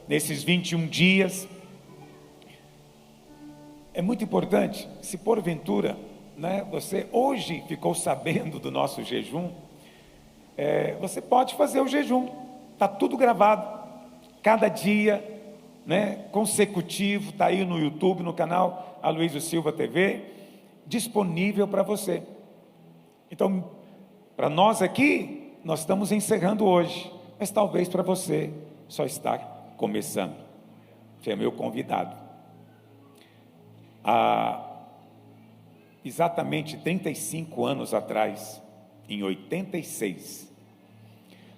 nesses 21 dias. É muito importante, se porventura, você hoje ficou sabendo do nosso jejum, você pode fazer o jejum, está tudo gravado, cada dia, consecutivo, está aí no YouTube, no canal Aloysio Silva TV, disponível para você. Então, para nós aqui, nós estamos encerrando hoje, mas talvez para você só está começando. Você é meu convidado. Há exatamente 35 anos atrás, em 86,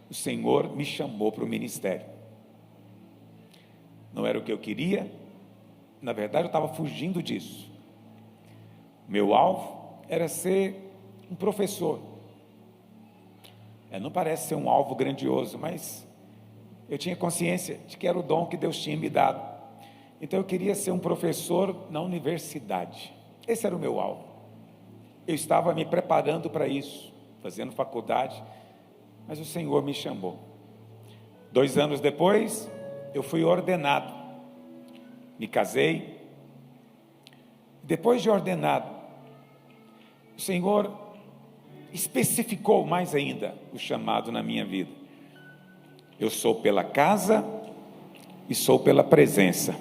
o Senhor me chamou para o ministério. Não era o que eu queria, na verdade eu estava fugindo disso. Meu alvo era ser um professor. Não parece ser um alvo grandioso, mas eu tinha consciência de que era o dom que Deus tinha me dado. Então eu queria ser um professor na universidade. Esse era o meu alvo. Eu estava me preparando para isso, fazendo faculdade, mas o Senhor me chamou. 2 anos depois, eu fui ordenado, me casei. Depois de ordenado, o Senhor especificou mais ainda o chamado na minha vida. Eu sou pela casa e sou pela presença,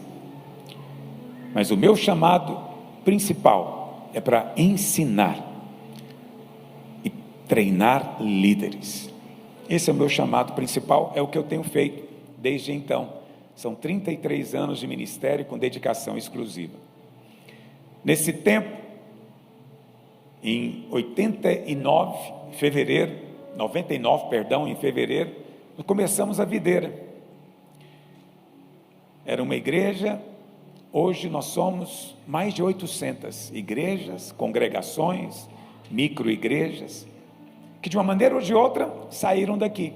mas o meu chamado principal é para ensinar e treinar líderes. Esse é o meu chamado principal, é o que eu tenho feito desde então. São 33 anos de ministério com dedicação exclusiva. Nesse tempo, em 99, em fevereiro, nós começamos a videira. Era uma igreja, hoje nós somos mais de 800 igrejas, congregações, micro-igrejas, que de uma maneira ou de outra saíram daqui.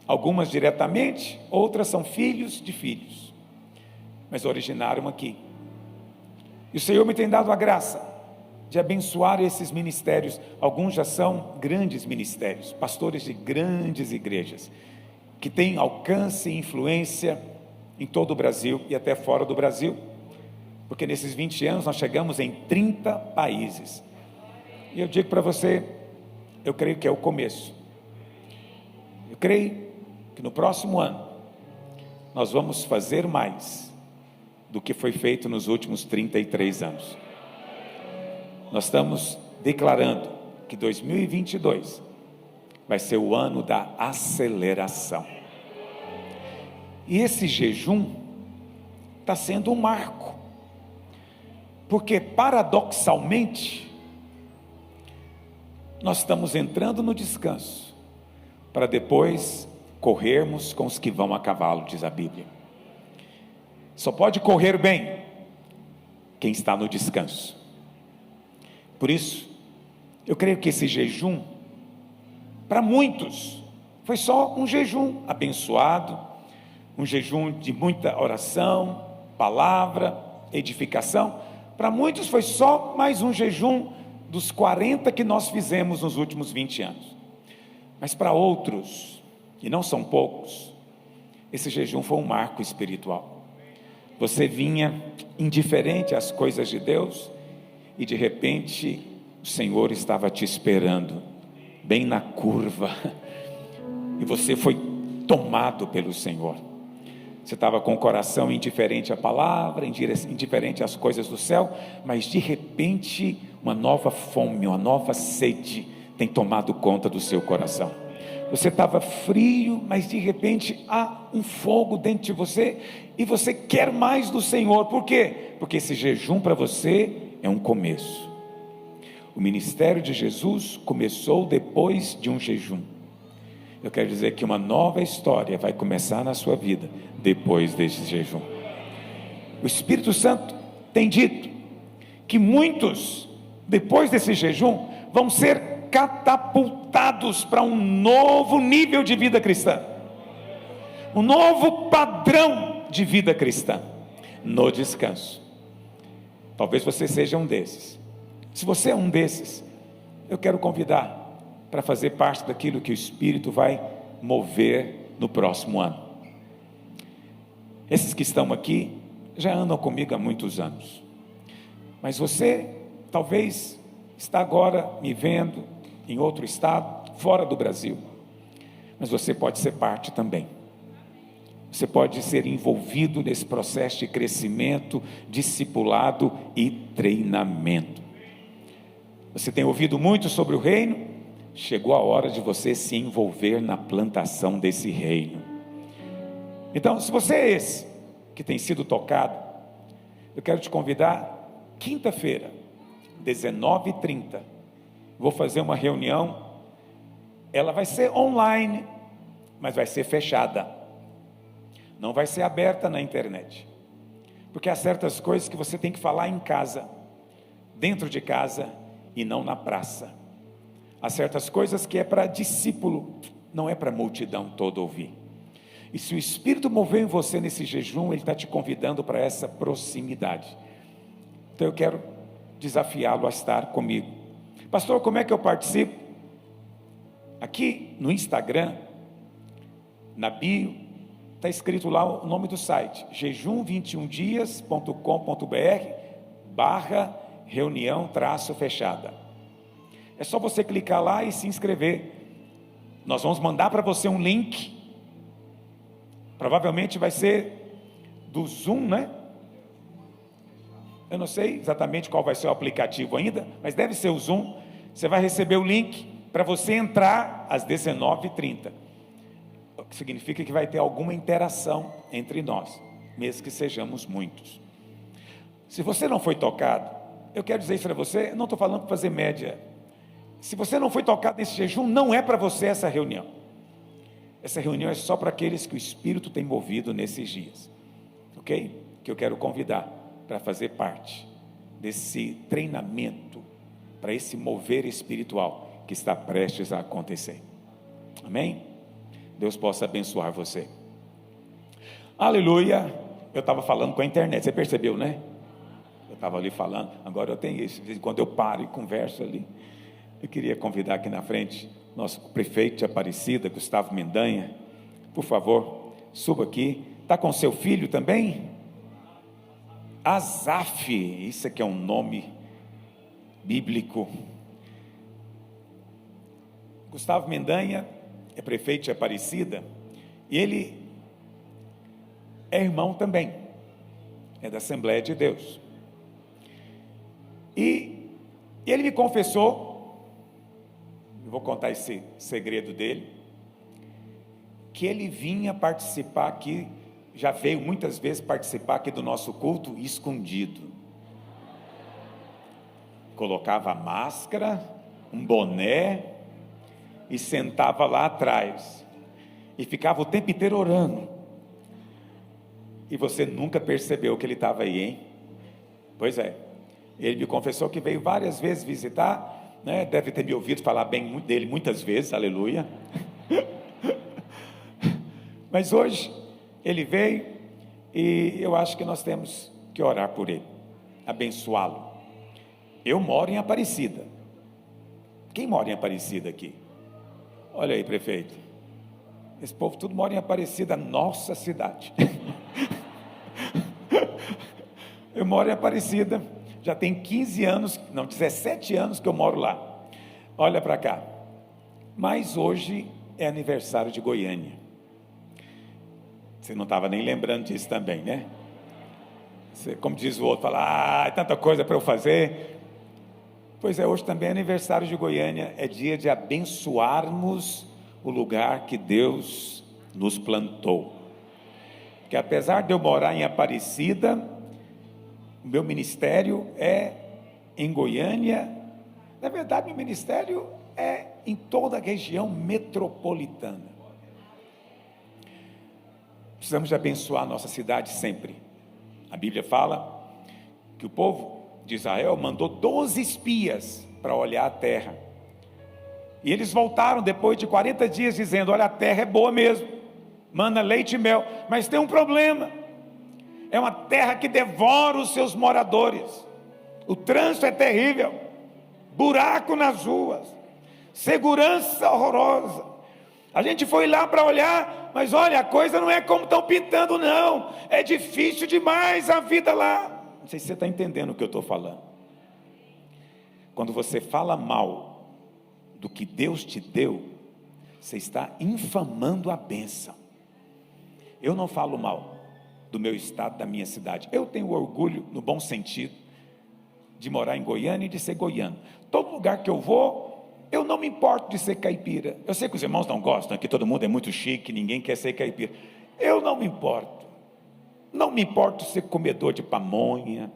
Algumas diretamente, outras são filhos de filhos, mas originaram aqui. E o Senhor me tem dado a graça de abençoar esses ministérios. Alguns já são grandes ministérios, pastores de grandes igrejas, que têm alcance e influência em todo o Brasil e até fora do Brasil, porque nesses 20 anos nós chegamos em 30 países. E eu digo para você, eu creio que é o começo. Eu creio que no próximo ano nós vamos fazer mais do que foi feito nos últimos 33 anos. Nós estamos declarando que 2022 vai ser o ano da aceleração. E esse jejum está sendo um marco, porque paradoxalmente nós estamos entrando no descanso, para depois corrermos com os que vão a cavalo, diz a Bíblia. Só pode correr bem quem está no descanso. Por isso, eu creio que esse jejum, para muitos, foi só um jejum abençoado, um jejum de muita oração, palavra, edificação. Para muitos foi só mais um jejum dos 40 que nós fizemos nos últimos 20 anos. Mas para outros, e não são poucos, esse jejum foi um marco espiritual. Você vinha indiferente às coisas de Deus, e de repente o Senhor estava te esperando, bem na curva, e você foi tomado pelo Senhor. Você estava com o coração indiferente à palavra, indiferente às coisas do céu, mas de repente uma nova fome, uma nova sede tem tomado conta do seu coração. Você estava frio, mas de repente há um fogo dentro de você, e você quer mais do Senhor. Por quê? Porque esse jejum para você é um começo. O ministério de Jesus começou depois de um jejum. Eu quero dizer que uma nova história vai começar na sua vida depois desse jejum. O Espírito Santo tem dito que muitos, depois desse jejum, vão ser catapultados para um novo nível de vida cristã, um novo padrão de vida cristã, no descanso. Talvez você seja um desses. Se você é um desses, eu quero convidar para fazer parte daquilo que o Espírito vai mover no próximo ano. Esses que estão aqui já andam comigo há muitos anos, mas você talvez está agora me vendo em outro estado, fora do Brasil, mas você pode ser parte também. Você pode ser envolvido nesse processo de crescimento, discipulado e treinamento. Você tem ouvido muito sobre o reino? Chegou a hora de você se envolver na plantação desse reino. Então, se você é esse que tem sido tocado, eu quero te convidar, quinta-feira, 19h30, vou fazer uma reunião, ela vai ser online, mas vai ser fechada, não vai ser aberta na internet, porque há certas coisas que você tem que falar em casa, dentro de casa, e não na praça. Há certas coisas que é para discípulo, não é para a multidão toda ouvir. E se o Espírito mover em você nesse jejum, Ele está te convidando para essa proximidade. Então eu quero desafiá-lo a estar comigo. Pastor, como é que eu participo? Aqui no Instagram, na bio, está escrito lá o nome do site, jejum21dias.com.br/reunião-fechada. É só você clicar lá e se inscrever. Nós vamos mandar para você um link, provavelmente vai ser do Zoom, né? Eu não sei exatamente qual vai ser o aplicativo ainda, mas deve ser o Zoom. Você vai receber o link para você entrar às 19h30, o que significa que vai ter alguma interação entre nós, mesmo que sejamos muitos. Se você não foi tocado, eu quero dizer isso para você, eu não estou falando para fazer média. Se você não foi tocado nesse jejum, não é para você essa reunião. Essa reunião é só para aqueles que o Espírito tem movido nesses dias, ok? Que eu quero convidar para fazer parte desse treinamento, para esse mover espiritual que está prestes a acontecer. Amém? Deus possa abençoar você. Aleluia. Eu estava falando com a internet, você percebeu, né? Eu estava ali falando, agora eu tenho isso, de vez em quando eu paro e converso ali. Eu queria convidar aqui na frente nosso prefeito de Aparecida, Gustavo Mendanha. Por favor, suba aqui. Está com seu filho também? Azaf, isso aqui é um nome bíblico. Gustavo Mendanha é prefeito de Aparecida, e ele é irmão também, é da Assembleia de Deus, e ele me confessou, eu vou contar esse segredo dele, que ele vinha participar aqui, já veio muitas vezes participar aqui do nosso culto escondido, colocava a máscara, um boné, e sentava lá atrás, e ficava o tempo inteiro orando, e você nunca percebeu que ele estava aí, hein? Pois é, ele me confessou que veio várias vezes visitar, né? Deve ter me ouvido falar bem dele muitas vezes, aleluia, mas hoje, ele veio, e eu acho que nós temos que orar por ele, abençoá-lo. Eu moro em Aparecida, quem mora em Aparecida aqui? Olha aí, prefeito, esse povo tudo mora em Aparecida, nossa cidade. Eu moro em Aparecida, já tem 15 anos, não, 17 anos que eu moro lá. Olha para cá, mas hoje é aniversário de Goiânia. Você não estava nem lembrando disso também, né? Você, como diz o outro, fala, é tanta coisa para eu fazer. Pois é, hoje também é aniversário de Goiânia, é dia de abençoarmos o lugar que Deus nos plantou. Porque apesar de eu morar em Aparecida, o meu ministério é em Goiânia, na verdade meu ministério é em toda a região metropolitana. Precisamos de abençoar a nossa cidade sempre. A Bíblia fala que o povo de Israel mandou 12 espias para olhar a terra, e eles voltaram depois de 40 dias dizendo, olha, a terra é boa mesmo, mana leite e mel, mas tem um problema, é uma terra que devora os seus moradores, o trânsito é terrível, buraco nas ruas, segurança horrorosa. A gente foi lá para olhar, Mas olha, a coisa não é como estão pintando, não. É difícil demais a vida lá. Não sei se você está entendendo o que eu estou falando. Quando você fala mal do que Deus te deu, você está infamando a bênção. Eu não falo mal do meu estado, da minha cidade. Eu tenho orgulho, no bom sentido, de morar em Goiânia e de ser goiano. Todo lugar que eu vou, eu não me importo de ser caipira. Eu sei que os irmãos não gostam, que todo mundo é muito chique, ninguém quer ser caipira. Eu não me importo. Não me importo de ser comedor de pamonha,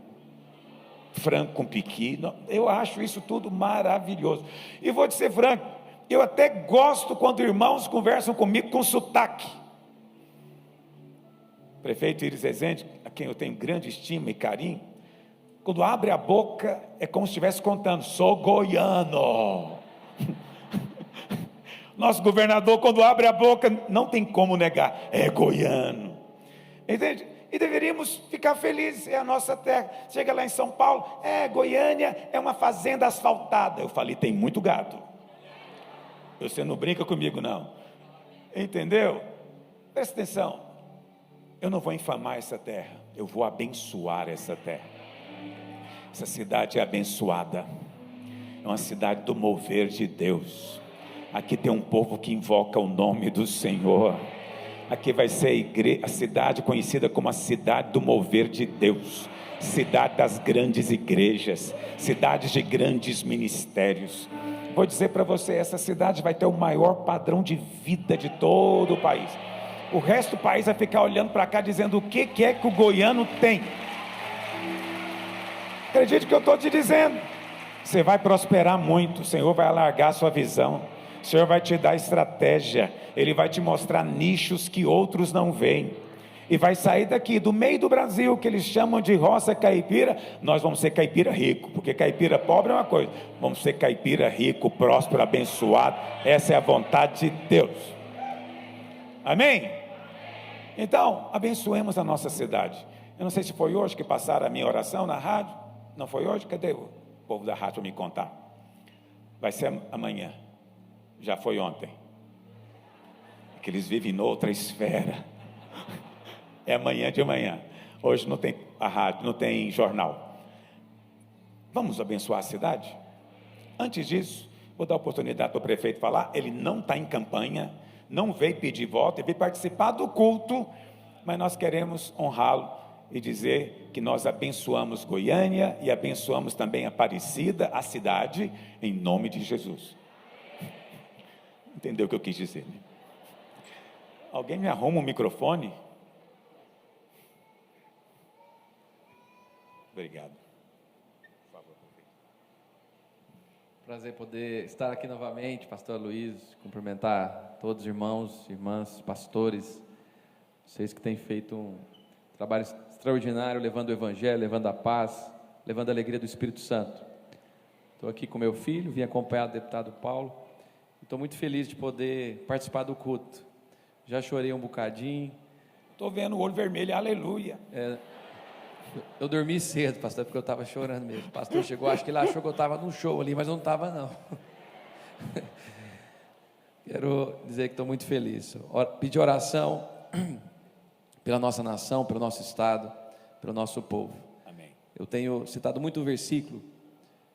frango com piqui. Eu acho isso tudo maravilhoso. E vou dizer franco, eu até gosto quando irmãos conversam comigo com sotaque. Prefeito Iris Rezende, a quem eu tenho grande estima e carinho, quando abre a boca, é como se estivesse contando, sou goiano. Nosso governador, quando abre a boca, não tem como negar, é goiano. Entende? E deveríamos ficar felizes, é a nossa terra. Chega lá em São Paulo, Goiânia é uma fazenda asfaltada. Eu falei, tem muito gado. Você não brinca comigo, não. Entendeu? Presta atenção. Eu não vou infamar essa terra, eu vou abençoar essa terra. Essa cidade é abençoada, é uma cidade do mover de Deus. Aqui tem um povo que invoca o nome do Senhor. Aqui vai ser a cidade conhecida como a cidade do mover de Deus, cidade das grandes igrejas, cidade de grandes ministérios. Vou dizer para você, essa cidade vai ter o maior padrão de vida de todo o país. O resto do país vai ficar olhando para cá, dizendo o que é que o goiano tem. Acredite que eu estou te dizendo. Você vai prosperar muito, o Senhor vai alargar a sua visão, o Senhor vai te dar estratégia, Ele vai te mostrar nichos que outros não veem, e vai sair daqui, do meio do Brasil, que eles chamam de roça caipira, nós vamos ser caipira rico, porque caipira pobre é uma coisa, vamos ser caipira rico, próspero, abençoado, essa é a vontade de Deus, amém? Então, abençoemos a nossa cidade. Eu não sei se foi hoje que passaram a minha oração na rádio, não foi hoje? Cadê o povo da rádio para me contar? Vai ser amanhã, já foi ontem, que eles vivem noutra esfera, é amanhã de manhã, hoje não tem a rádio, não tem jornal. Vamos abençoar a cidade? Antes disso, vou dar oportunidade para o prefeito falar, ele não está em campanha, não veio pedir voto, ele veio participar do culto, mas nós queremos honrá-lo e dizer que nós abençoamos Goiânia e abençoamos também Aparecida, a cidade, em nome de Jesus. Entendeu o que eu quis dizer, né? Alguém me arruma um microfone? Obrigado. Por favor, prefeito. Prazer poder estar aqui novamente, pastor Luiz, cumprimentar todos os irmãos, irmãs, pastores, vocês que têm feito um trabalho extraordinário, levando o evangelho, levando a paz, levando a alegria do Espírito Santo. Estou aqui com meu filho, vim acompanhar o deputado Paulo, estou muito feliz de poder participar do culto. Já chorei um bocadinho. Estou vendo o olho vermelho, aleluia. Eu dormi cedo, pastor, porque eu estava chorando mesmo. O pastor chegou, acho que ele achou que eu estava num show ali, mas não estava não. Quero dizer que estou muito feliz. Pedir oração pela nossa nação, pelo nosso estado, pelo nosso povo. Amém. Eu tenho citado muito um versículo,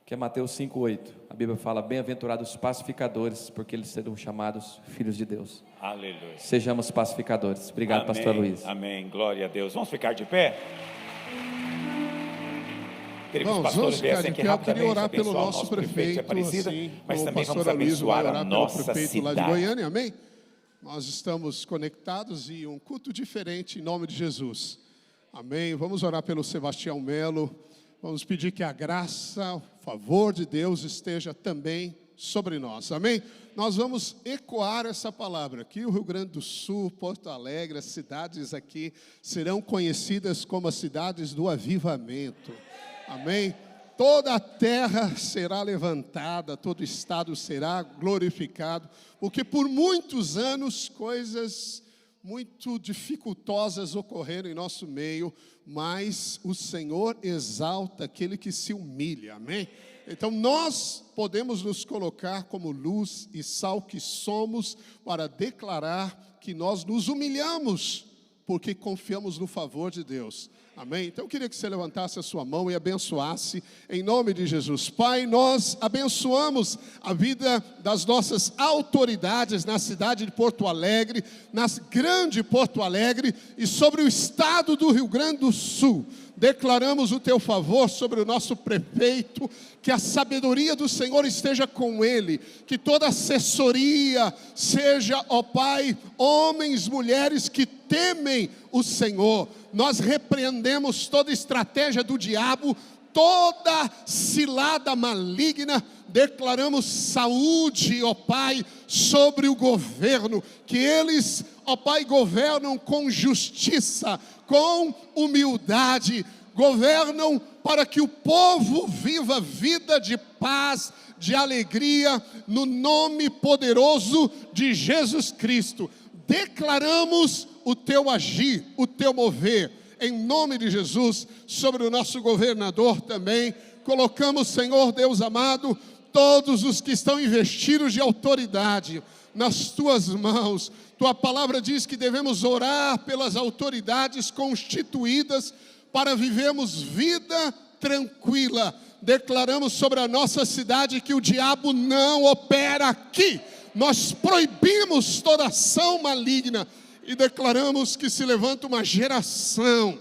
que é Mateus 5,8. A Bíblia fala, bem-aventurados os pacificadores, porque eles serão chamados filhos de Deus. Aleluia. Sejamos pacificadores. Obrigado, amém, pastor Luiz. Amém, glória a Deus. Vamos ficar de pé? Vamos ficar de pé. Eu queria orar pelo nosso prefeito, Aparecida, assim, mas como também o vamos pastor Aloysio vai abençoar a orar pelo nossa prefeito cidade. lá de Goiânia, amém? Nós estamos conectados e um culto diferente em nome de Jesus, amém? Vamos orar pelo Sebastião Melo, vamos pedir que a graça, o favor de Deus esteja também sobre nós, amém? Nós vamos ecoar essa palavra aqui, o Rio Grande do Sul, Porto Alegre, as cidades aqui serão conhecidas como as cidades do avivamento, amém? Toda a terra será levantada, todo o estado será glorificado, porque por muitos anos coisas muito dificultosas ocorreram em nosso meio, mas o Senhor exalta aquele que se humilha, amém? Então nós podemos nos colocar como luz e sal que somos para declarar que nós nos humilhamos, porque confiamos no favor de Deus. Amém? Então eu queria que você levantasse a sua mão e abençoasse em nome de Jesus. Pai, nós abençoamos a vida das nossas autoridades na cidade de Porto Alegre, na grande Porto Alegre e sobre o estado do Rio Grande do Sul. Declaramos o teu favor sobre o nosso prefeito, que a sabedoria do Senhor esteja com ele, que toda assessoria seja, ó Pai, homens, mulheres que temem o Senhor. Nós repreendemos toda estratégia do diabo, toda cilada maligna, declaramos saúde, ó Pai, sobre o governo, que eles, ó Pai, governam com justiça, com humildade, governam para que o povo viva vida de paz, de alegria, no nome poderoso de Jesus Cristo. Declaramos o teu agir, o teu mover, em nome de Jesus, sobre o nosso governador também. Colocamos, Senhor Deus amado, todos os que estão investidos de autoridade nas tuas mãos. Tua palavra diz que devemos orar pelas autoridades constituídas para vivermos vida tranquila. Declaramos sobre a nossa cidade que o diabo não opera aqui. Nós proibimos toda ação maligna e declaramos que se levanta uma geração,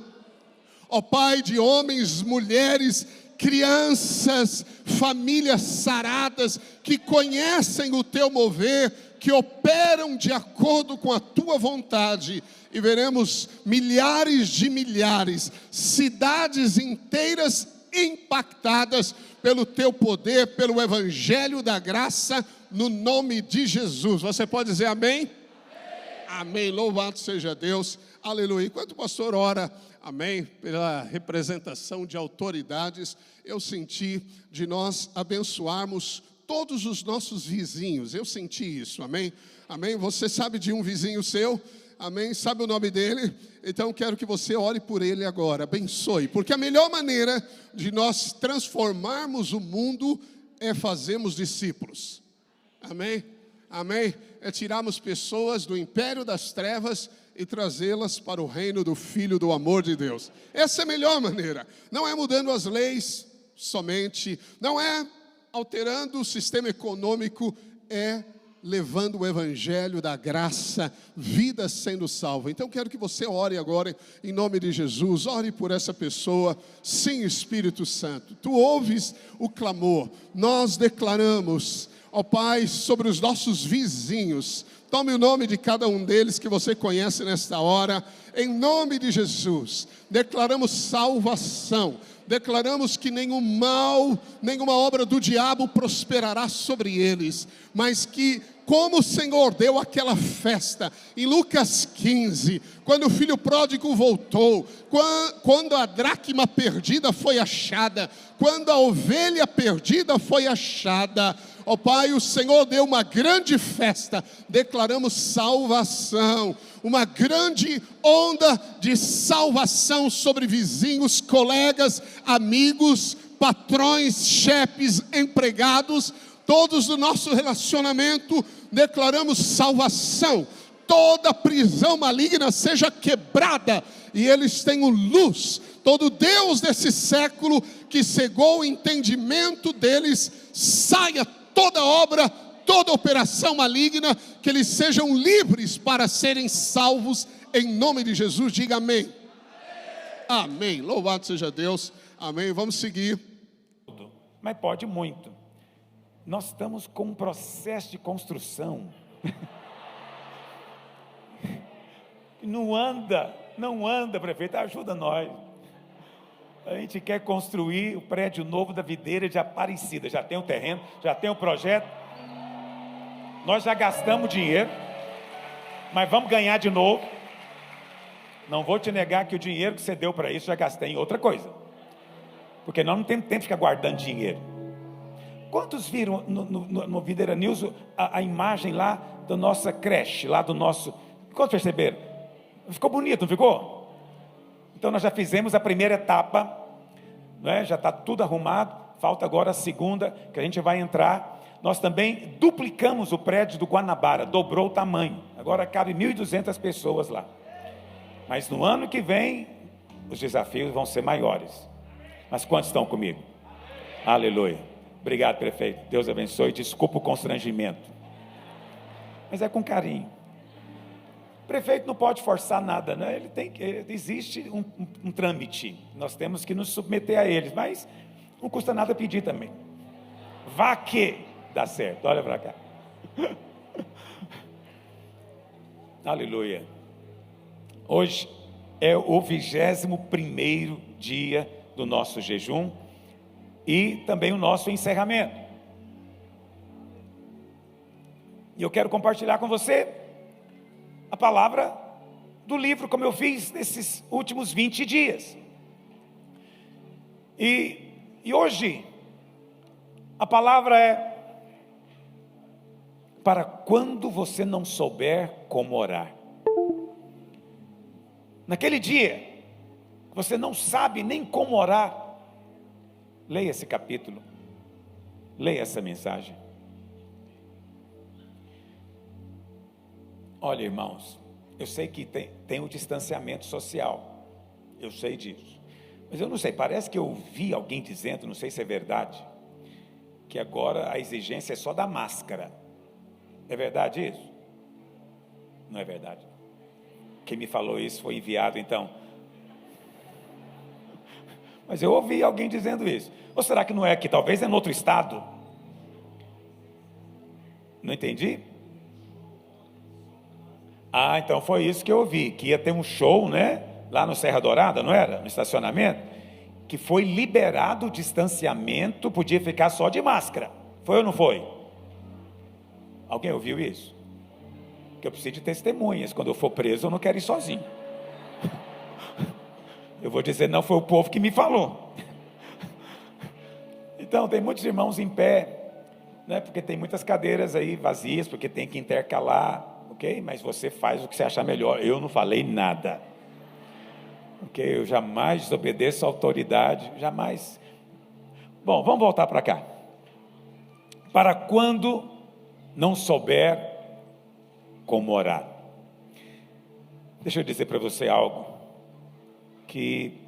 ó Pai, de homens, mulheres, crianças, famílias saradas, que conhecem o teu mover, que operam de acordo com a tua vontade, e veremos milhares de milhares, cidades inteiras impactadas pelo teu poder, pelo evangelho da graça, no nome de Jesus. Você pode dizer amém? Amém, louvado seja Deus, aleluia. Enquanto o pastor ora, amém, pela representação de autoridades, eu senti de nós abençoarmos todos os nossos vizinhos. Eu senti isso, amém? Amém? Você sabe de um vizinho seu, amém? Sabe o nome dele? Então quero que você ore por ele agora, abençoe, porque a melhor maneira de nós transformarmos o mundo é fazermos discípulos, amém? Amém? É tirarmos pessoas do império das trevas e trazê-las para o reino do Filho do amor de Deus. Essa é a melhor maneira. Não é mudando as leis somente, não é alterando o sistema econômico, é levando o evangelho da graça, vida sendo salva. Então quero que você ore agora em nome de Jesus, ore por essa pessoa. Sim, Espírito Santo, tu ouves o clamor, nós declaramos, ó Pai, sobre os nossos vizinhos. Tome o nome de cada um deles que você conhece nesta hora, em nome de Jesus. Declaramos salvação, declaramos que nenhum mal, nenhuma obra do diabo prosperará sobre eles, mas que, como o Senhor deu aquela festa em Lucas 15, quando o filho pródigo voltou, quando a dracma perdida foi achada, quando a ovelha perdida foi achada, ó Pai, o Senhor deu uma grande festa, declaramos salvação, uma grande onda de salvação sobre vizinhos, colegas, amigos, patrões, chefes, empregados, todos do nosso relacionamento, declaramos salvação, toda prisão maligna seja quebrada, e eles tenham luz, todo Deus desse século que cegou o entendimento deles, saia toda obra, toda operação maligna, que eles sejam livres para serem salvos, em nome de Jesus. Diga amém. Amém, louvado seja Deus, amém. Vamos seguir. Mas pode muito. Nós estamos com um processo de construção. Não anda, prefeito, ajuda nós. A gente quer construir o prédio novo da Videira de Aparecida. Já tem o terreno, já tem o projeto. Nós já gastamos dinheiro, mas vamos ganhar de novo. Não vou te negar que o dinheiro que você deu para isso já gastei em outra coisa, porque nós não temos tempo de ficar guardando dinheiro. Quantos viram no Videira News a imagem lá da nossa creche, lá do nosso... Quantos perceberam? Ficou bonito, não ficou? Então nós já fizemos a primeira etapa, não é? Já está tudo arrumado, falta agora a segunda, que a gente vai entrar nós também duplicamos o prédio do Guanabara, dobrou o tamanho. Agora cabe 1.200 pessoas lá. Mas no ano que vem, os desafios vão ser maiores. Mas quantos estão comigo? Aleluia. Obrigado, prefeito. Deus abençoe. Desculpa o constrangimento. Mas é com carinho. O prefeito não pode forçar nada, né? Existe um trâmite. Nós temos que nos submeter a eles. Mas não custa nada pedir também. Vá que dá certo. Olha para cá. Aleluia. Hoje é o 21º dia do nosso jejum e também o nosso encerramento. E eu quero compartilhar com você a palavra do livro, como eu fiz nesses últimos 20 dias. E hoje, a palavra é: para quando você não souber como orar. Naquele dia, você não sabe nem como orar, leia esse capítulo, leia essa mensagem. Olha, irmãos, eu sei que tem um distanciamento social, eu sei disso, mas eu não sei, parece que eu ouvi alguém dizendo, não sei se é verdade, que agora a exigência é só da máscara. É verdade isso? Não é verdade? Quem me falou isso foi enviado então. Mas eu ouvi alguém dizendo isso. Ou será que não é, que talvez é em outro estado? Não entendi? Ah, então foi isso que eu ouvi, que ia ter um show, né? Lá no Serra Dourada, não era? No estacionamento. Que foi liberado o distanciamento, podia ficar só de máscara. Foi ou não foi? Alguém ouviu isso? Que eu preciso de testemunhas. Quando eu for preso, eu não quero ir sozinho. Eu vou dizer, não, foi o povo que me falou. Então, tem muitos irmãos em pé, né? Porque tem muitas cadeiras aí vazias, porque tem que intercalar, ok? Mas você faz o que você achar melhor. Eu não falei nada. Ok? Eu jamais desobedeço a autoridade, jamais. Bom, vamos voltar para cá. Para quando não souber como orar. Deixa eu dizer para você algo, que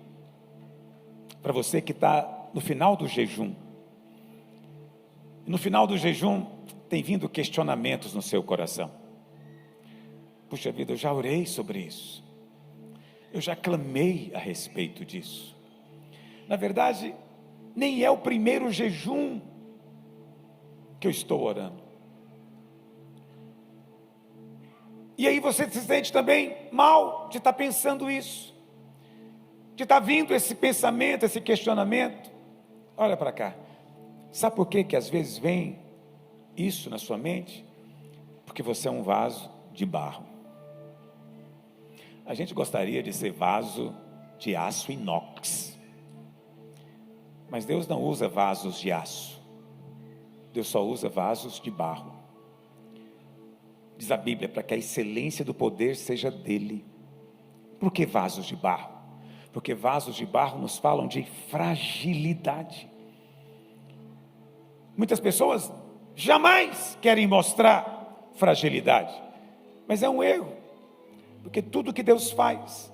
para você que está no final do jejum, no final do jejum tem vindo questionamentos no seu coração. Puxa vida, eu já orei sobre isso, eu já clamei a respeito disso. Na verdade, nem é o primeiro jejum que eu estou orando. E aí você se sente também mal de estar pensando isso, de estar vindo esse pensamento, esse questionamento. Olha para cá, sabe por que às vezes vem isso na sua mente? Porque você é um vaso de barro. A gente gostaria de ser vaso de aço inox, mas Deus não usa vasos de aço, Deus só usa vasos de barro. Diz a Bíblia, para que a excelência do poder seja dele. Por que vasos de barro? Porque vasos de barro nos falam de fragilidade. Muitas pessoas jamais querem mostrar fragilidade, mas é um erro, porque tudo que Deus faz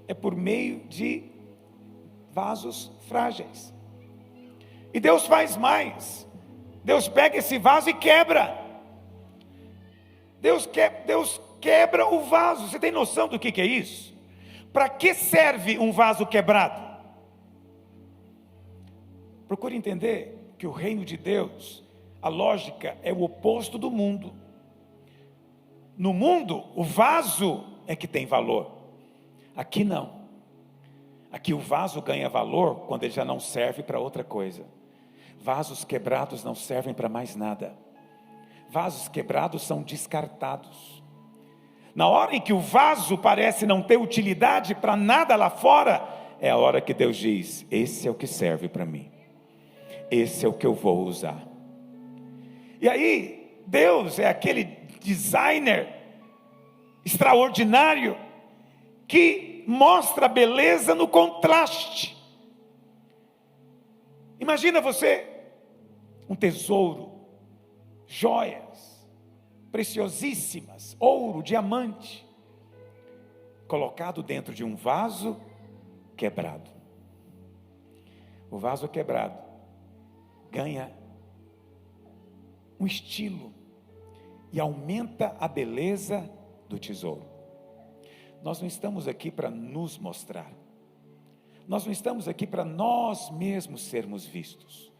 é por meio de vasos frágeis. E Deus faz mais, Deus pega esse vaso e quebra. Deus quebra o vaso. Você tem noção do que é isso? Para que serve um vaso quebrado? Procure entender que o reino de Deus, a lógica é o oposto do mundo. No mundo, o vaso é que tem valor. Aqui não. Aqui o vaso ganha valor quando ele já não serve para outra coisa. Vasos quebrados não servem para mais nada. Vasos quebrados são descartados. Na hora em que o vaso parece não ter utilidade para nada lá fora, é a hora que Deus diz: esse é o que serve para mim, esse é o que eu vou usar. E aí, Deus é aquele designer extraordinário que mostra a beleza no contraste. Imagina você, um tesouro joias preciosíssimas, ouro, diamante, colocado dentro de um vaso quebrado. O vaso quebrado ganha um estilo e aumenta a beleza do tesouro. Nós não estamos aqui para nos mostrar. Nós não estamos aqui para nós mesmos sermos vistos.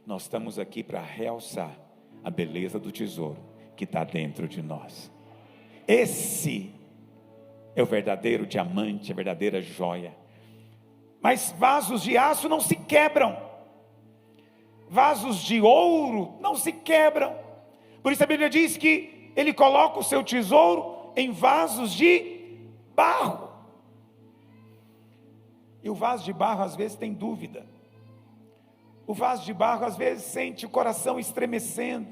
Nós estamos aqui para realçar a beleza do tesouro que está dentro de nós. Esse é o verdadeiro diamante, a verdadeira joia. Mas vasos de aço não se quebram. Vasos de ouro não se quebram. Por isso a Bíblia diz que ele coloca o seu tesouro em vasos de barro. E o vaso de barro às vezes tem dúvida. O vaso de barro às vezes sente o coração estremecendo.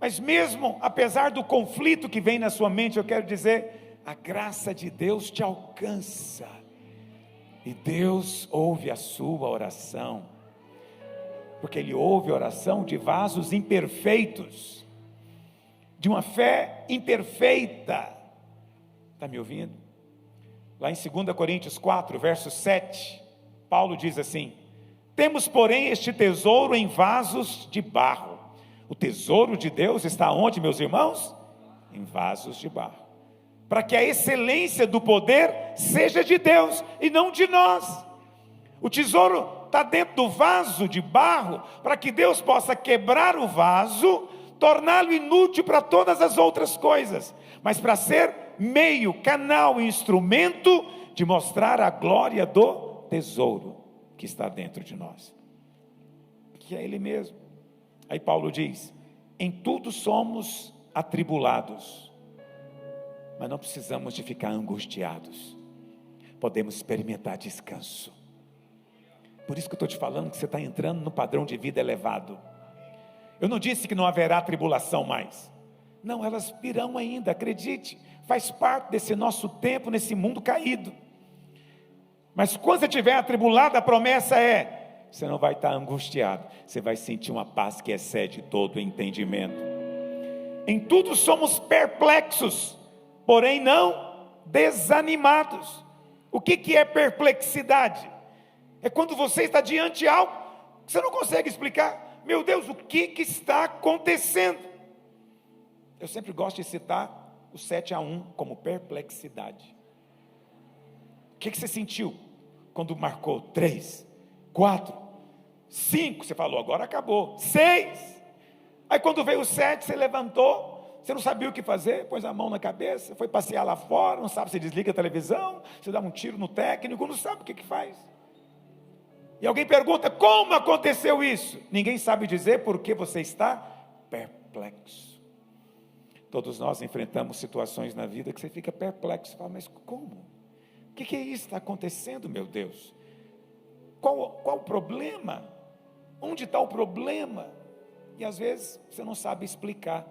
Mas mesmo apesar do conflito que vem na sua mente, eu quero dizer, a graça de Deus te alcança. E Deus ouve a sua oração. Porque Ele ouve a oração de vasos imperfeitos. De uma fé imperfeita. Está me ouvindo? Lá em 2 Coríntios 4, verso 7, Paulo diz assim: temos, porém, este tesouro em vasos de barro. O tesouro de Deus está onde, meus irmãos? Em vasos de barro. Para que a excelência do poder seja de Deus e não de nós. O tesouro está dentro do vaso de barro, para que Deus possa quebrar o vaso, torná-lo inútil para todas as outras coisas, mas para ser meio, canal, instrumento de mostrar a glória do tesouro que está dentro de nós, que é Ele mesmo. Aí Paulo diz: em tudo somos atribulados, mas não precisamos de ficar angustiados, podemos experimentar descanso. Por isso que eu estou te falando que você está entrando no padrão de vida elevado. Eu não disse que não haverá tribulação mais, não, elas virão ainda, acredite, faz parte desse nosso tempo, nesse mundo caído. Mas quando você estiver atribulado, a promessa é: você não vai estar angustiado, você vai sentir uma paz que excede todo o entendimento. Em tudo somos perplexos, porém não desanimados. O que é perplexidade? É quando você está diante de algo que você não consegue explicar. Meu Deus, o que está acontecendo? Eu sempre gosto de citar o 7-1 como perplexidade. O que você sentiu quando marcou 3, 4, 5? Você falou, agora acabou. 6. Aí quando veio o 7, você levantou, você não sabia o que fazer, pôs a mão na cabeça, foi passear lá fora, não sabe se desliga a televisão, você dá um tiro no técnico, não sabe o que faz. E alguém pergunta, como aconteceu isso? Ninguém sabe dizer, porque você está perplexo. Todos nós enfrentamos situações na vida que você fica perplexo, fala, mas como? O que é isso que está acontecendo, meu Deus? Qual o problema? Onde está o problema? E às vezes você não sabe explicar,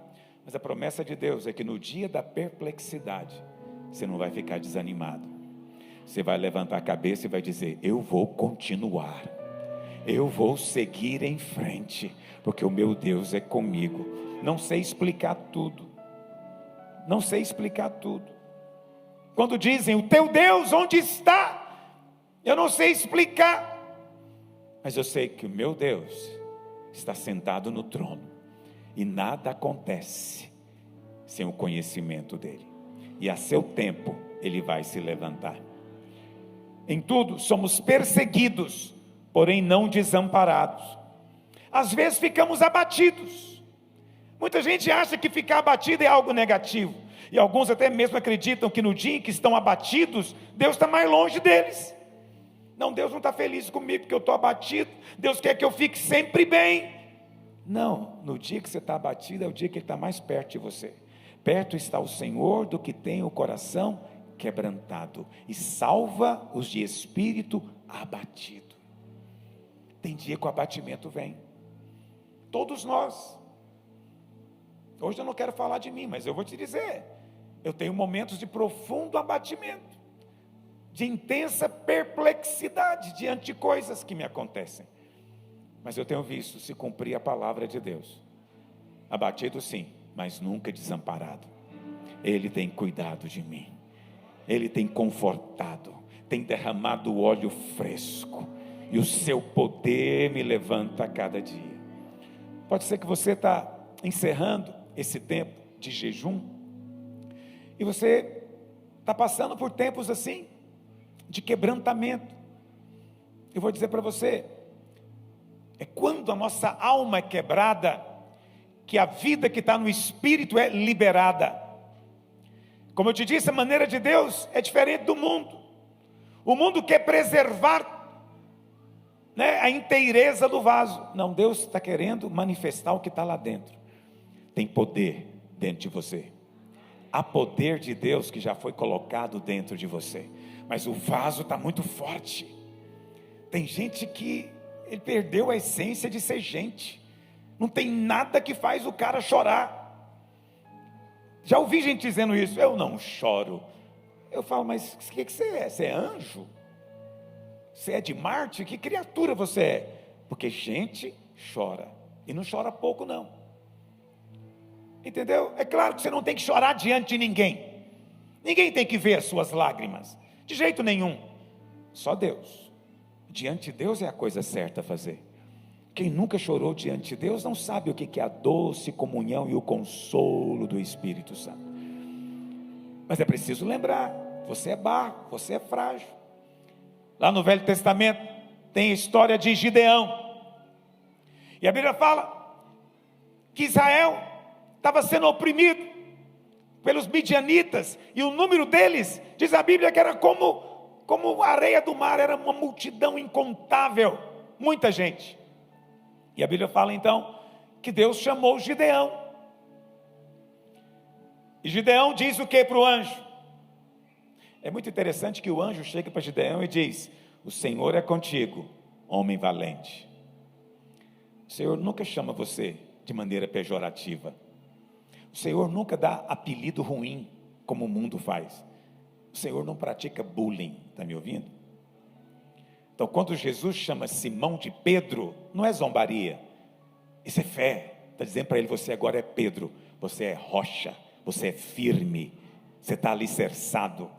mas a promessa de Deus é que no dia da perplexidade, você não vai ficar desanimado. Você vai levantar a cabeça e vai dizer, eu vou continuar, eu vou seguir em frente, porque o meu Deus é comigo. Não sei explicar tudo, não sei explicar tudo. Quando dizem, o teu Deus onde está? Eu não sei explicar, mas eu sei que o meu Deus está sentado no trono, e nada acontece sem o conhecimento dele, e a seu tempo ele vai se levantar. Em tudo somos perseguidos, porém não desamparados. Às vezes ficamos abatidos. Muita gente acha que ficar abatido é algo negativo, e alguns até mesmo acreditam que no dia em que estão abatidos, Deus está mais longe deles. Não, Deus não está feliz comigo porque eu estou abatido, Deus quer que eu fique sempre bem. Não, no dia que você está abatido é o dia que Ele está mais perto de você. Perto está o Senhor do que tem o coração quebrantado, e salva os de espírito abatido. Tem dia que o abatimento vem, todos nós. Hoje eu não quero falar de mim, mas eu vou te dizer, eu tenho momentos de profundo abatimento, de intensa perplexidade diante de coisas que me acontecem, mas eu tenho visto se cumprir a palavra de Deus. abatido sim, mas nunca desamparado. Ele tem cuidado de mim, Ele tem confortado, tem derramado óleo fresco, e o seu poder me levanta a cada dia. Pode ser que você está encerrando esse tempo de jejum, e você está passando por tempos assim, de quebrantamento. Eu vou dizer para você, é quando a nossa alma é quebrada, que a vida que está no Espírito é liberada. Como eu te disse, a maneira de Deus é diferente do mundo. O mundo quer preservar, né, a inteireza do vaso. Não, Deus está querendo manifestar o que está lá dentro. Tem poder dentro de você. Há poder de Deus que já foi colocado dentro de você. Mas o vaso está muito forte. Tem gente que ele perdeu a essência de ser gente. Não tem nada que faz o cara chorar. Já ouvi gente dizendo isso. Eu não choro. Eu falo, mas o que você é? Você é anjo? Você é de Marte? Que criatura você é? Porque gente chora. E não chora pouco não. Entendeu? É claro que você não tem que chorar diante de ninguém. Ninguém tem que ver as suas lágrimas. De jeito nenhum. Só Deus. Diante de Deus é a coisa certa a fazer. Quem nunca chorou diante de Deus não sabe o que é a doce comunhão e o consolo do Espírito Santo. Mas é preciso lembrar, você é barro, você é frágil. Lá no Velho Testamento tem a história de Gideão. E a Bíblia fala que Israel estava sendo oprimido pelos midianitas, e o número deles, diz a Bíblia, que era como a areia do mar, era uma multidão incontável, muita gente. E a Bíblia fala então, que Deus chamou Gideão, e Gideão diz o que para o anjo? É muito interessante que o anjo chega para Gideão e diz, o Senhor é contigo, homem valente. O Senhor nunca chama você de maneira pejorativa, o Senhor nunca dá apelido ruim, como o mundo faz. O Senhor não pratica bullying, está me ouvindo? Então quando Jesus chama Simão de Pedro, não é zombaria, isso é fé. Está dizendo para ele, você agora é Pedro, você é rocha, você é firme, você está alicerçado.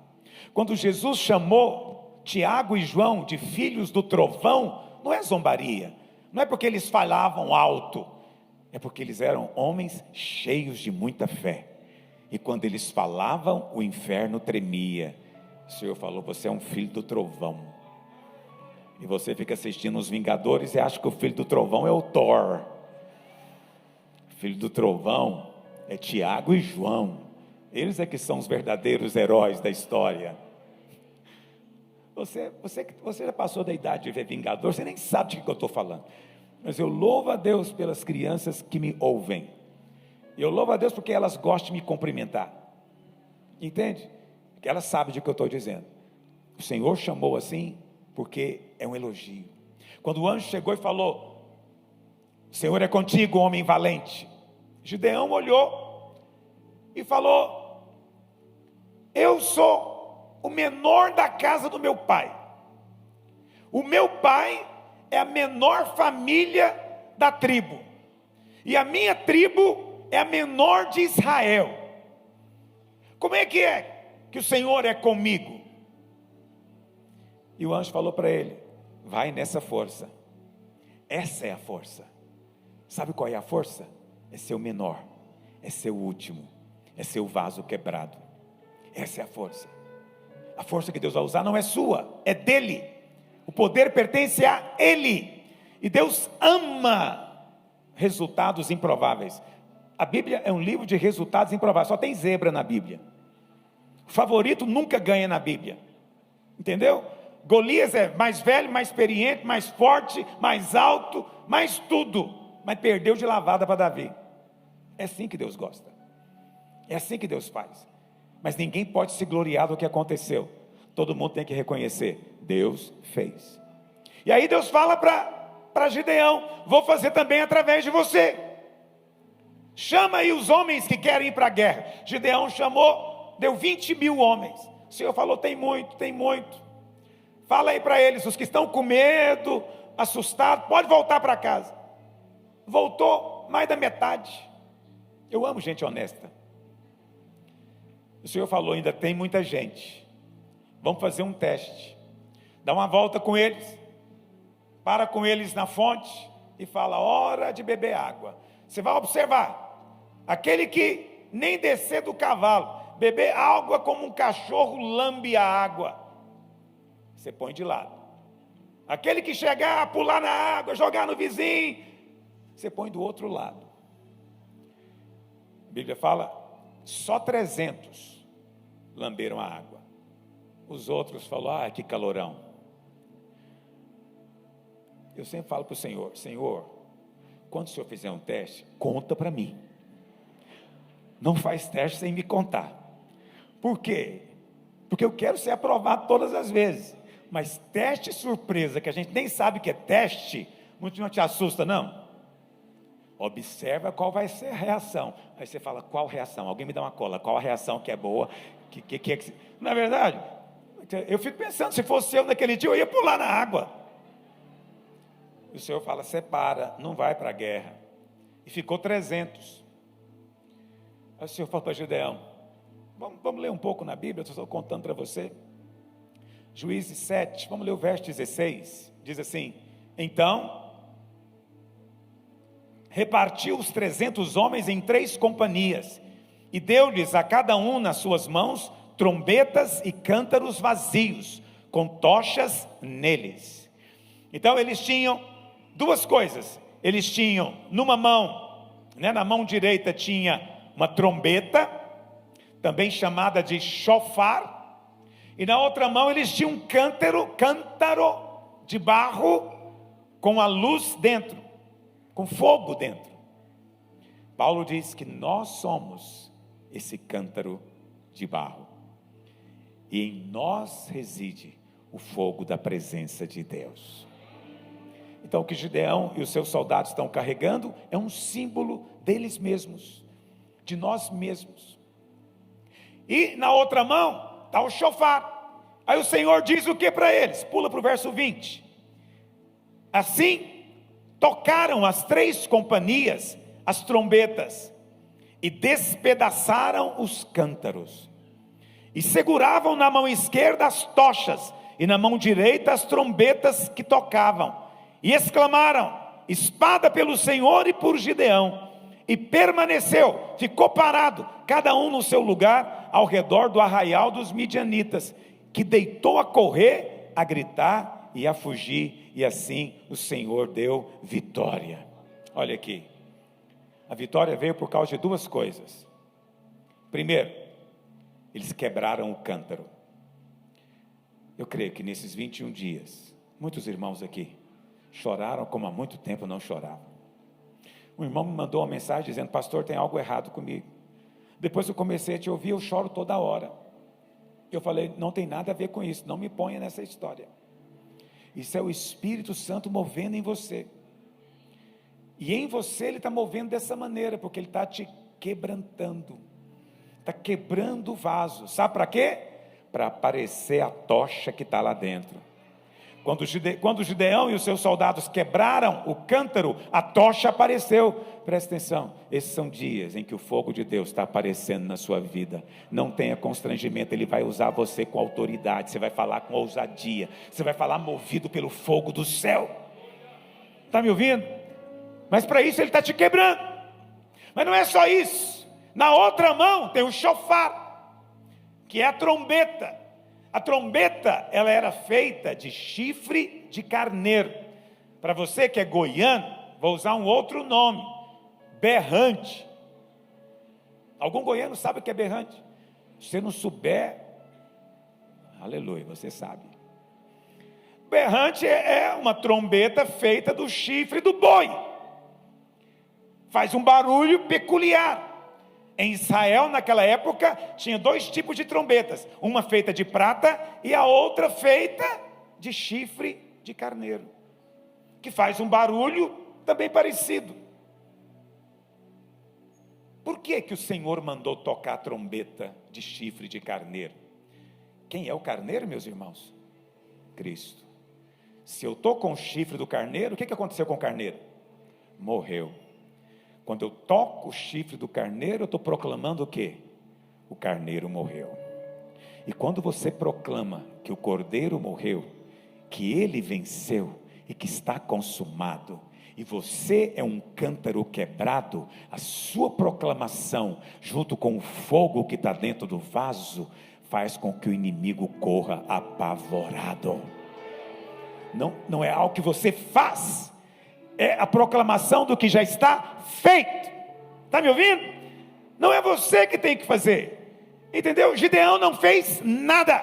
Quando Jesus chamou Tiago e João de filhos do trovão, não é zombaria, não é porque eles falavam alto, é porque eles eram homens cheios de muita fé, e quando eles falavam, o inferno tremia. O Senhor falou, você é um filho do trovão, e você fica assistindo os Vingadores e acha que o filho do trovão é o Thor. O filho do trovão é Tiago e João, eles é que são os verdadeiros heróis da história. Você já passou da idade de ver Vingador, você nem sabe de que eu estou falando. Mas eu louvo a Deus pelas crianças que me ouvem. Eu louvo a Deus porque elas gostam de me cumprimentar. Entende? Porque elas sabem de que eu estou dizendo. O Senhor chamou assim, porque é um elogio. Quando o anjo chegou e falou, o Senhor é contigo, homem valente. Gideão olhou e falou, eu sou o menor da casa do meu pai. O meu pai é a menor família da tribo, e a minha tribo é a menor de Israel. Como é que o Senhor é comigo? E o anjo falou para ele, vai nessa força. Essa é a força. Sabe qual é a força? É ser o menor, é ser o último, é ser o vaso quebrado. Essa é a força. A força que Deus vai usar não é sua, é dele. O poder pertence a ele, e Deus ama resultados improváveis. A Bíblia é um livro de resultados improváveis, só tem zebra na Bíblia. O favorito nunca ganha na Bíblia, entendeu? Golias é mais velho, mais experiente, mais forte, mais alto, mais tudo, mas perdeu de lavada para Davi. É assim que Deus gosta, é assim que Deus faz. Mas ninguém pode se gloriar do que aconteceu, todo mundo tem que reconhecer, Deus fez. E aí Deus fala para Gideão, vou fazer também através de você. Chama aí os homens que querem ir para a guerra. Gideão chamou, deu 20 mil homens. O Senhor falou, tem muito, tem muito. Fala aí para eles, os que estão com medo, assustados, pode voltar para casa. Voltou mais da metade. Eu amo gente honesta. O Senhor falou, ainda tem muita gente. Vamos fazer um teste. Dá uma volta com eles. Para com eles na fonte e fala, hora de beber água. Você vai observar. Aquele que nem descer do cavalo, beber água como um cachorro lambe a água, você põe de lado. Aquele que chegar a pular na água, jogar no vizinho, você põe do outro lado. A Bíblia fala, só 300 lamberam a água. Os outros falaram, que calorão. Eu sempre falo para o Senhor, Senhor, quando o Senhor fizer um teste, conta para mim. Não faz teste sem me contar. Por quê? Porque eu quero ser aprovado todas as vezes. Mas teste surpresa, que a gente nem sabe que é teste, muito não te assusta, não? Observa qual vai ser a reação. Aí você fala, qual reação? Alguém me dá uma cola, qual a reação que é boa? Não é verdade? Eu fico pensando, se fosse eu naquele dia, eu ia pular na água. E o Senhor fala, separa, não vai para a guerra. E ficou 300. Aí o Senhor fala para Gideão, vamos ler um pouco na Bíblia, eu estou contando para você. Juízes 7, vamos ler o verso 16, diz assim, então, repartiu os 300 homens em 3 companhias, e deu-lhes a cada um nas suas mãos, trombetas e cântaros vazios, com tochas neles. Então eles tinham 2 coisas, eles tinham numa mão, na mão direita tinha uma trombeta, também chamada de shofar, e na outra mão eles tinham um cântaro de barro, com a luz dentro, com fogo dentro. Paulo diz que nós somos esse cântaro de barro, e em nós reside o fogo da presença de Deus. Então o que Gideão e os seus soldados estão carregando, é um símbolo deles mesmos, de nós mesmos. E na outra mão está o shofar. Aí o Senhor diz o que para eles? Pula para o verso 20. Assim, tocaram as 3 companhias, as trombetas, e despedaçaram os cântaros, e seguravam na mão esquerda as tochas, e na mão direita as trombetas que tocavam, e exclamaram, espada pelo Senhor e por Gideão, e permaneceu, ficou parado, cada um no seu lugar, ao redor do arraial dos midianitas, que deitou a correr, a gritar e a fugir, e assim o Senhor deu vitória. Olha aqui, a vitória veio por causa de 2 coisas. Primeiro, eles quebraram o cântaro. Eu creio que nesses 21 dias, muitos irmãos aqui choraram como há muito tempo não choravam. Um irmão me mandou uma mensagem dizendo, pastor, tem algo errado comigo. Depois que eu comecei a te ouvir, eu choro toda hora. Eu falei, não tem nada a ver com isso, não me ponha nessa história. Isso é o Espírito Santo movendo em você. E em você ele está movendo dessa maneira, porque ele está te quebrantando. Está quebrando o vaso. Sabe para quê? Para aparecer a tocha que está lá dentro. Quando Gideão e os seus soldados quebraram o cântaro, a tocha apareceu. Presta atenção, esses são dias em que o fogo de Deus está aparecendo na sua vida. Não tenha constrangimento, Ele vai usar você com autoridade. Você vai falar com ousadia, você vai falar movido pelo fogo do céu. Está me ouvindo? Mas para isso Ele está te quebrando. Mas não é só isso, na outra mão tem o shofar, que é a trombeta. A trombeta, ela era feita de chifre de carneiro. Para você que é goiano, vou usar um outro nome, berrante. Algum goiano sabe o que é berrante? Se você não souber, aleluia, você sabe. Berrante é uma trombeta feita do chifre do boi. Faz um barulho peculiar. Em Israel, naquela época, tinha 2 tipos de trombetas. Uma feita de prata e a outra feita de chifre de carneiro, que faz um barulho também parecido. Por que que o Senhor mandou tocar a trombeta de chifre de carneiro? Quem é o carneiro, meus irmãos? Cristo. Se eu estou com o chifre do carneiro, o que aconteceu com o carneiro? Morreu. Quando eu toco o chifre do carneiro, eu estou proclamando o quê? O carneiro morreu. E quando você proclama que o cordeiro morreu, que ele venceu e que está consumado, e você é um cântaro quebrado, a sua proclamação, junto com o fogo que está dentro do vaso, faz com que o inimigo corra apavorado. Não é algo que você faz, é a proclamação do que já está feito. Está me ouvindo? Não é você que tem que fazer, entendeu? Gideão não fez nada.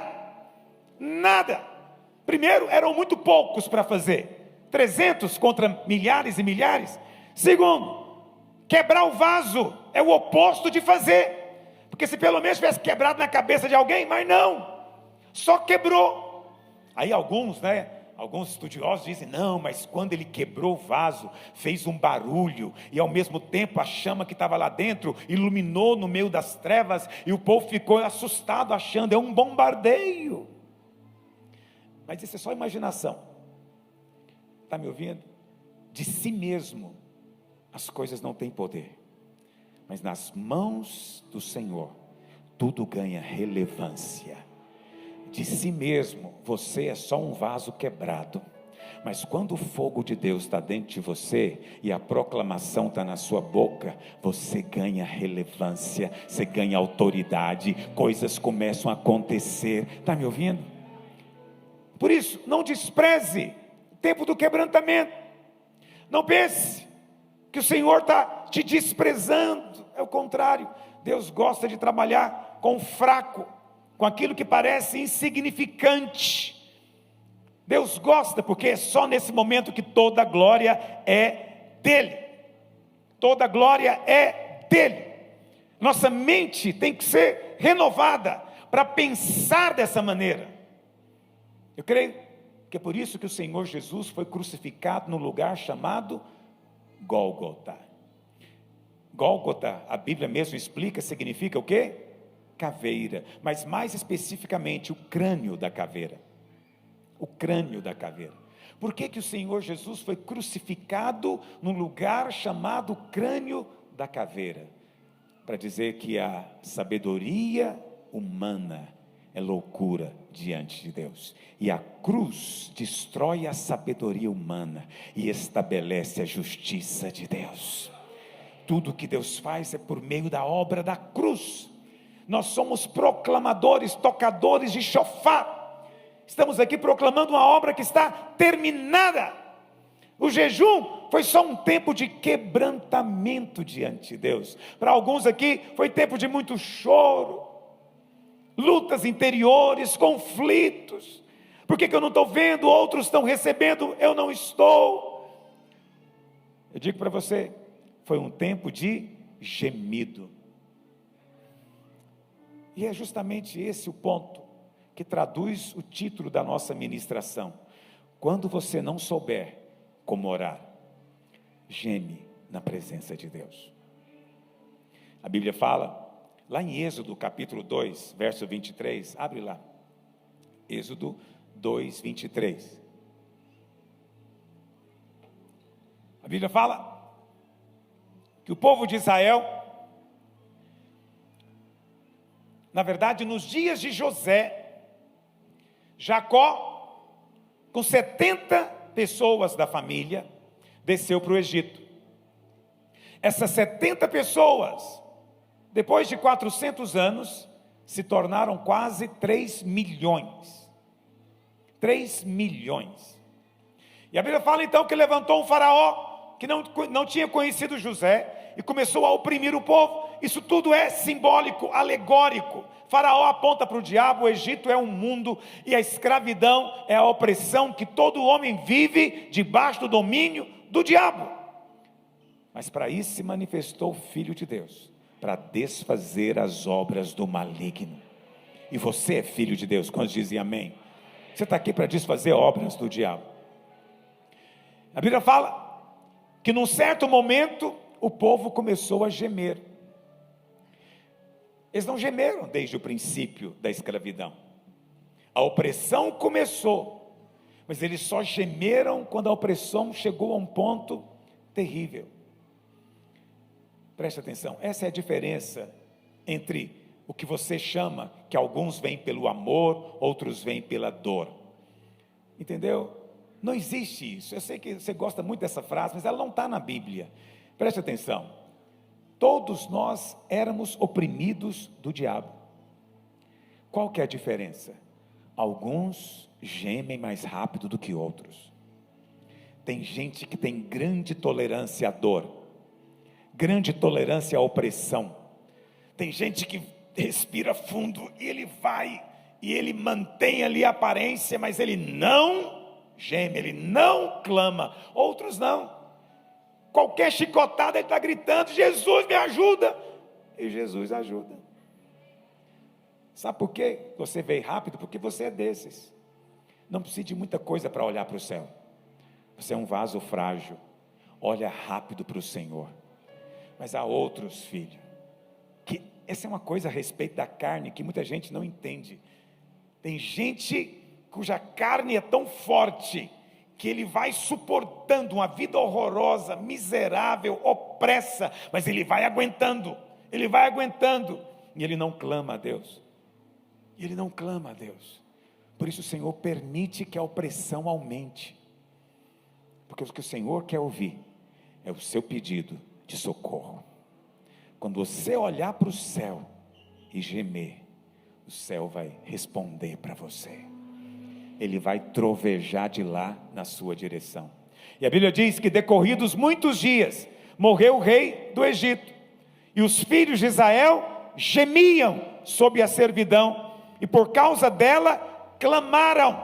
Primeiro, eram muito poucos para fazer, 300 contra milhares e milhares. Segundo, quebrar o vaso é o oposto de fazer, porque se pelo menos tivesse quebrado na cabeça de alguém, mas não, só quebrou. Aí alguns estudiosos dizem, não, mas quando ele quebrou o vaso, fez um barulho, e ao mesmo tempo a chama que estava lá dentro, iluminou no meio das trevas, e o povo ficou assustado, achando, é um bombardeio. Mas isso é só imaginação. Está me ouvindo? De si mesmo, as coisas não têm poder, mas nas mãos do Senhor, tudo ganha relevância. De si mesmo, você é só um vaso quebrado, mas quando o fogo de Deus está dentro de você, e a proclamação está na sua boca, você ganha relevância, você ganha autoridade, coisas começam a acontecer. Está me ouvindo? Por isso, não despreze o tempo do quebrantamento. Não pense que o Senhor está te desprezando. É o contrário. Deus gosta de trabalhar com o fraco, com aquilo que parece insignificante. Deus gosta, porque é só nesse momento que toda a glória é dele. Toda a glória é dele. Nossa mente tem que ser renovada para pensar dessa maneira. Eu creio que é por isso que o Senhor Jesus foi crucificado no lugar chamado Gólgota. Gólgota, a Bíblia mesmo explica, significa o quê? Caveira, mas mais especificamente o crânio da caveira. O crânio da caveira. Por que que o Senhor Jesus foi crucificado num lugar chamado crânio da caveira? Para dizer que a sabedoria humana é loucura diante de Deus, e a cruz destrói a sabedoria humana e estabelece a justiça de Deus. Tudo que Deus faz é por meio da obra da cruz. Nós somos proclamadores, tocadores de chofar. Estamos aqui proclamando uma obra que está terminada. O jejum foi só um tempo de quebrantamento diante de Deus. Para alguns aqui foi tempo de muito choro, lutas interiores, conflitos. Por que eu não estou vendo? Outros estão recebendo, eu não estou. Eu digo para você, foi um tempo de gemido. E é justamente esse o ponto que traduz o título da nossa ministração. Quando você não souber como orar, geme na presença de Deus. A Bíblia fala, lá em Êxodo capítulo 2, verso 23, abre lá, Êxodo 2, 23. A Bíblia fala que o povo de Israel, na verdade nos dias de José, Jacó, com 70 pessoas da família, desceu para o Egito. Essas 70 pessoas, depois de 400 anos, se tornaram quase 3 milhões. 3 milhões. E a Bíblia fala então que levantou um faraó, que não tinha conhecido José, e começou a oprimir o povo. Isso tudo é simbólico, alegórico. Faraó aponta para o diabo, o Egito é um mundo, e a escravidão é a opressão que todo homem vive debaixo do domínio do diabo. Mas para isso se manifestou o Filho de Deus, para desfazer as obras do maligno. E você é filho de Deus, quando dizem amém? Você está aqui para desfazer obras do diabo. A Bíblia fala que num certo momento o povo começou a gemer. Eles não gemeram desde o princípio da escravidão. A opressão começou, mas eles só gemeram quando a opressão chegou a um ponto terrível. Preste atenção, essa é a diferença entre o que você chama, que alguns vêm pelo amor, outros vêm pela dor. Entendeu? Não existe isso. Eu sei que você gosta muito dessa frase, mas ela não está na Bíblia. Preste atenção. Todos nós éramos oprimidos do diabo. Qual que é a diferença? Alguns gemem mais rápido do que outros. Tem gente que tem grande tolerância à dor, grande tolerância à opressão. Tem gente que respira fundo e ele vai, e ele mantém ali a aparência, mas ele não geme, ele não clama. Outros não. Qualquer chicotada ele está gritando: Jesus me ajuda, e Jesus ajuda. Sabe por quê? Você veio rápido, porque você é desses. Não precisa de muita coisa para olhar para o céu. Você é um vaso frágil, olha rápido para o Senhor. Mas há outros, filho, que essa é uma coisa a respeito da carne que muita gente não entende. Tem gente cuja carne é tão forte que ele vai suportando uma vida horrorosa, miserável, opressa, mas ele vai aguentando, e ele não clama a Deus. Por isso o Senhor permite que a opressão aumente, porque o que o Senhor quer ouvir é o seu pedido de socorro. Quando você olhar para o céu e gemer, o céu vai responder para você. Ele vai trovejar de lá na sua direção. E a Bíblia diz que decorridos muitos dias, morreu o rei do Egito, e os filhos de Israel gemiam sob a servidão, e por causa dela clamaram.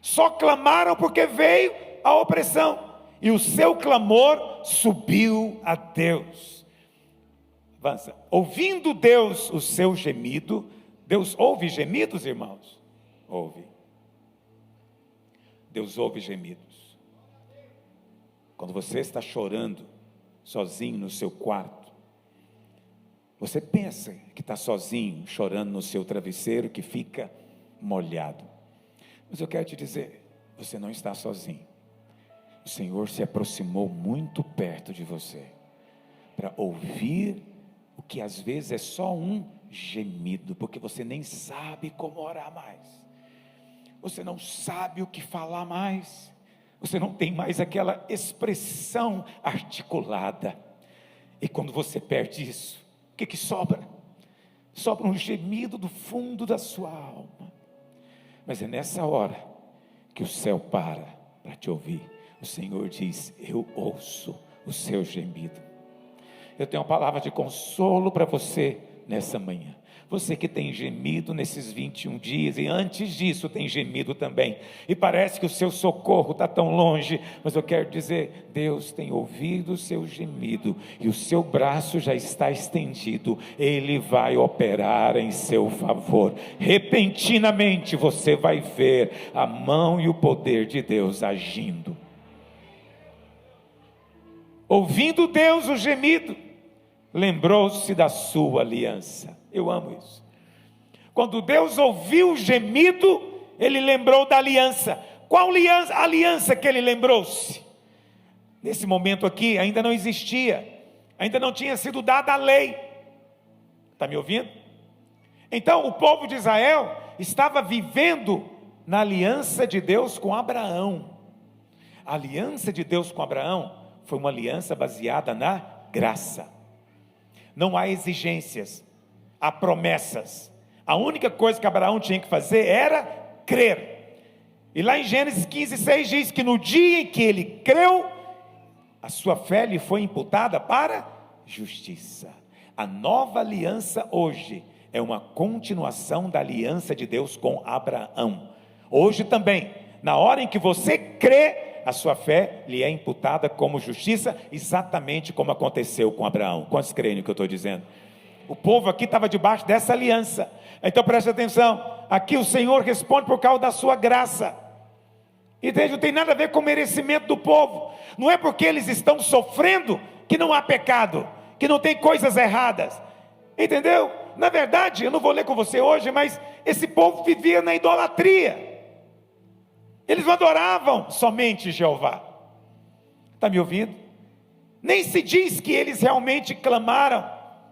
Só clamaram porque veio a opressão, e o seu clamor subiu a Deus. Avança. Ouvindo Deus o seu gemido. Deus ouve gemidos, irmãos? Ouve. Deus ouve gemidos. Quando você está chorando sozinho no seu quarto, você pensa que está sozinho, chorando no seu travesseiro que fica molhado. Mas eu quero te dizer, você não está sozinho. O Senhor se aproximou muito perto de você, para ouvir o que às vezes é só um gemido, porque você nem sabe como orar mais. Você não sabe o que falar mais. Você não tem mais aquela expressão articulada. E quando você perde isso, o que sobra? Sobra um gemido do fundo da sua alma. Mas é nessa hora que o céu para te ouvir. O Senhor diz: eu ouço o seu gemido. Eu tenho uma palavra de consolo para você nessa manhã. Você que tem gemido nesses 21 dias, e antes disso tem gemido também, e parece que o seu socorro está tão longe, mas eu quero dizer, Deus tem ouvido o seu gemido, e o seu braço já está estendido, Ele vai operar em seu favor. Repentinamente você vai ver a mão e o poder de Deus agindo. Ouvindo Deus o gemido, lembrou-se da sua aliança. Eu amo isso. Quando Deus ouviu o gemido, Ele lembrou da aliança. Qual aliança? A aliança que Ele lembrou-se. Nesse momento aqui ainda não existia, ainda não tinha sido dada a lei. Está me ouvindo? Então o povo de Israel estava vivendo na aliança de Deus com Abraão. A aliança de Deus com Abraão foi uma aliança baseada na graça. Não há exigências, há promessas. A única coisa que Abraão tinha que fazer era crer. E lá em Gênesis 15:6 diz que no dia em que ele creu, a sua fé lhe foi imputada para justiça. A nova aliança hoje é uma continuação da aliança de Deus com Abraão. Hoje também, na hora em que você crê, a sua fé lhe é imputada como justiça, exatamente como aconteceu com Abraão. Quantos creem no que eu estou dizendo? O povo aqui estava debaixo dessa aliança. Então preste atenção, aqui o Senhor responde por causa da sua graça. E não tem nada a ver com o merecimento do povo. Não é porque eles estão sofrendo que não há pecado, que não tem coisas erradas. Entendeu? Na verdade, eu não vou ler com você hoje, mas esse povo vivia na idolatria. Eles não adoravam somente Jeová. Está me ouvindo? Nem se diz que eles realmente clamaram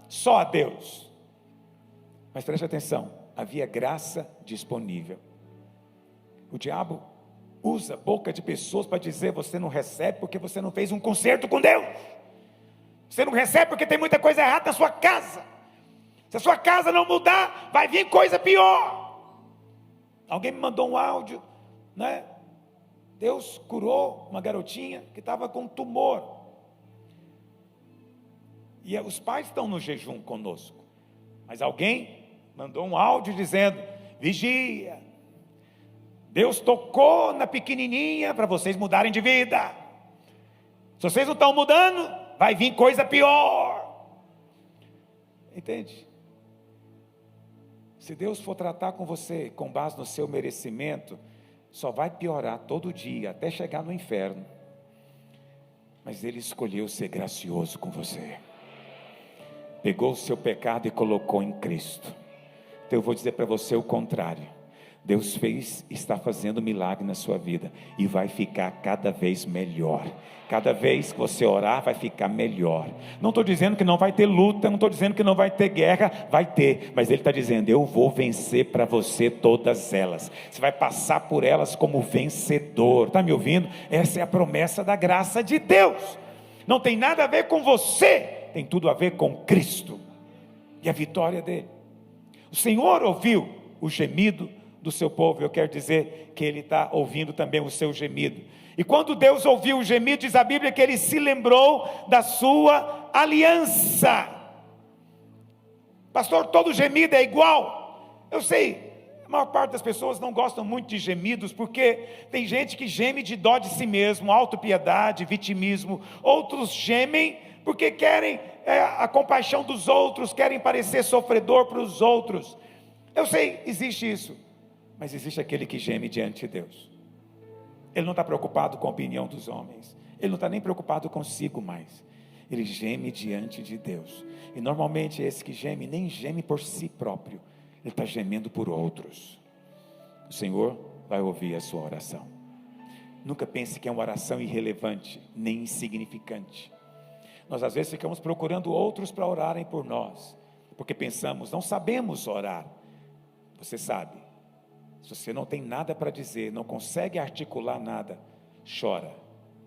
só a Deus. Mas preste atenção, havia graça disponível. O diabo usa a boca de pessoas para dizer: você não recebe porque você não fez um concerto com Deus. Você não recebe porque tem muita coisa errada na sua casa. Se a sua casa não mudar, vai vir coisa pior. Alguém me mandou um áudio, né? Deus curou uma garotinha que estava com tumor. E os pais estão no jejum conosco. Mas alguém mandou um áudio dizendo: vigia. Deus tocou na pequenininha para vocês mudarem de vida. Se vocês não estão mudando, vai vir coisa pior. Entende? Se Deus for tratar com você com base no seu merecimento, só vai piorar todo dia, até chegar no inferno. Mas Ele escolheu ser gracioso com você. Pegou o seu pecado e colocou em Cristo. Então eu vou dizer para você o contrário. Deus está fazendo milagre na sua vida e vai ficar cada vez melhor. Cada vez que você orar, vai ficar melhor. Não estou dizendo que não vai ter luta, não estou dizendo que não vai ter guerra, vai ter, mas Ele está dizendo: eu vou vencer para você todas elas. Você vai passar por elas como vencedor. Está me ouvindo? Essa é a promessa da graça de Deus. Não tem nada a ver com você, tem tudo a ver com Cristo e a vitória dele. O Senhor ouviu o gemido do seu povo. Eu quero dizer que Ele está ouvindo também o seu gemido. E quando Deus ouviu o gemido, diz a Bíblia que Ele se lembrou da sua aliança. Pastor, todo gemido é igual. Eu sei, a maior parte das pessoas não gostam muito de gemidos, porque tem gente que geme de dó de si mesmo, autopiedade, vitimismo. Outros gemem porque querem a compaixão dos outros, querem parecer sofredor para os outros. Eu sei, existe isso. Mas existe aquele que geme diante de Deus. Ele não está preocupado com a opinião dos homens. Ele não está nem preocupado consigo mais. Ele geme diante de Deus. E normalmente esse que geme, nem geme por si próprio. Ele está gemendo por outros. O Senhor vai ouvir a sua oração. Nunca pense que é uma oração irrelevante, nem insignificante. Nós às vezes ficamos procurando outros para orarem por nós. Porque pensamos, não sabemos orar. Você sabe. Se você não tem nada para dizer, não consegue articular nada, chora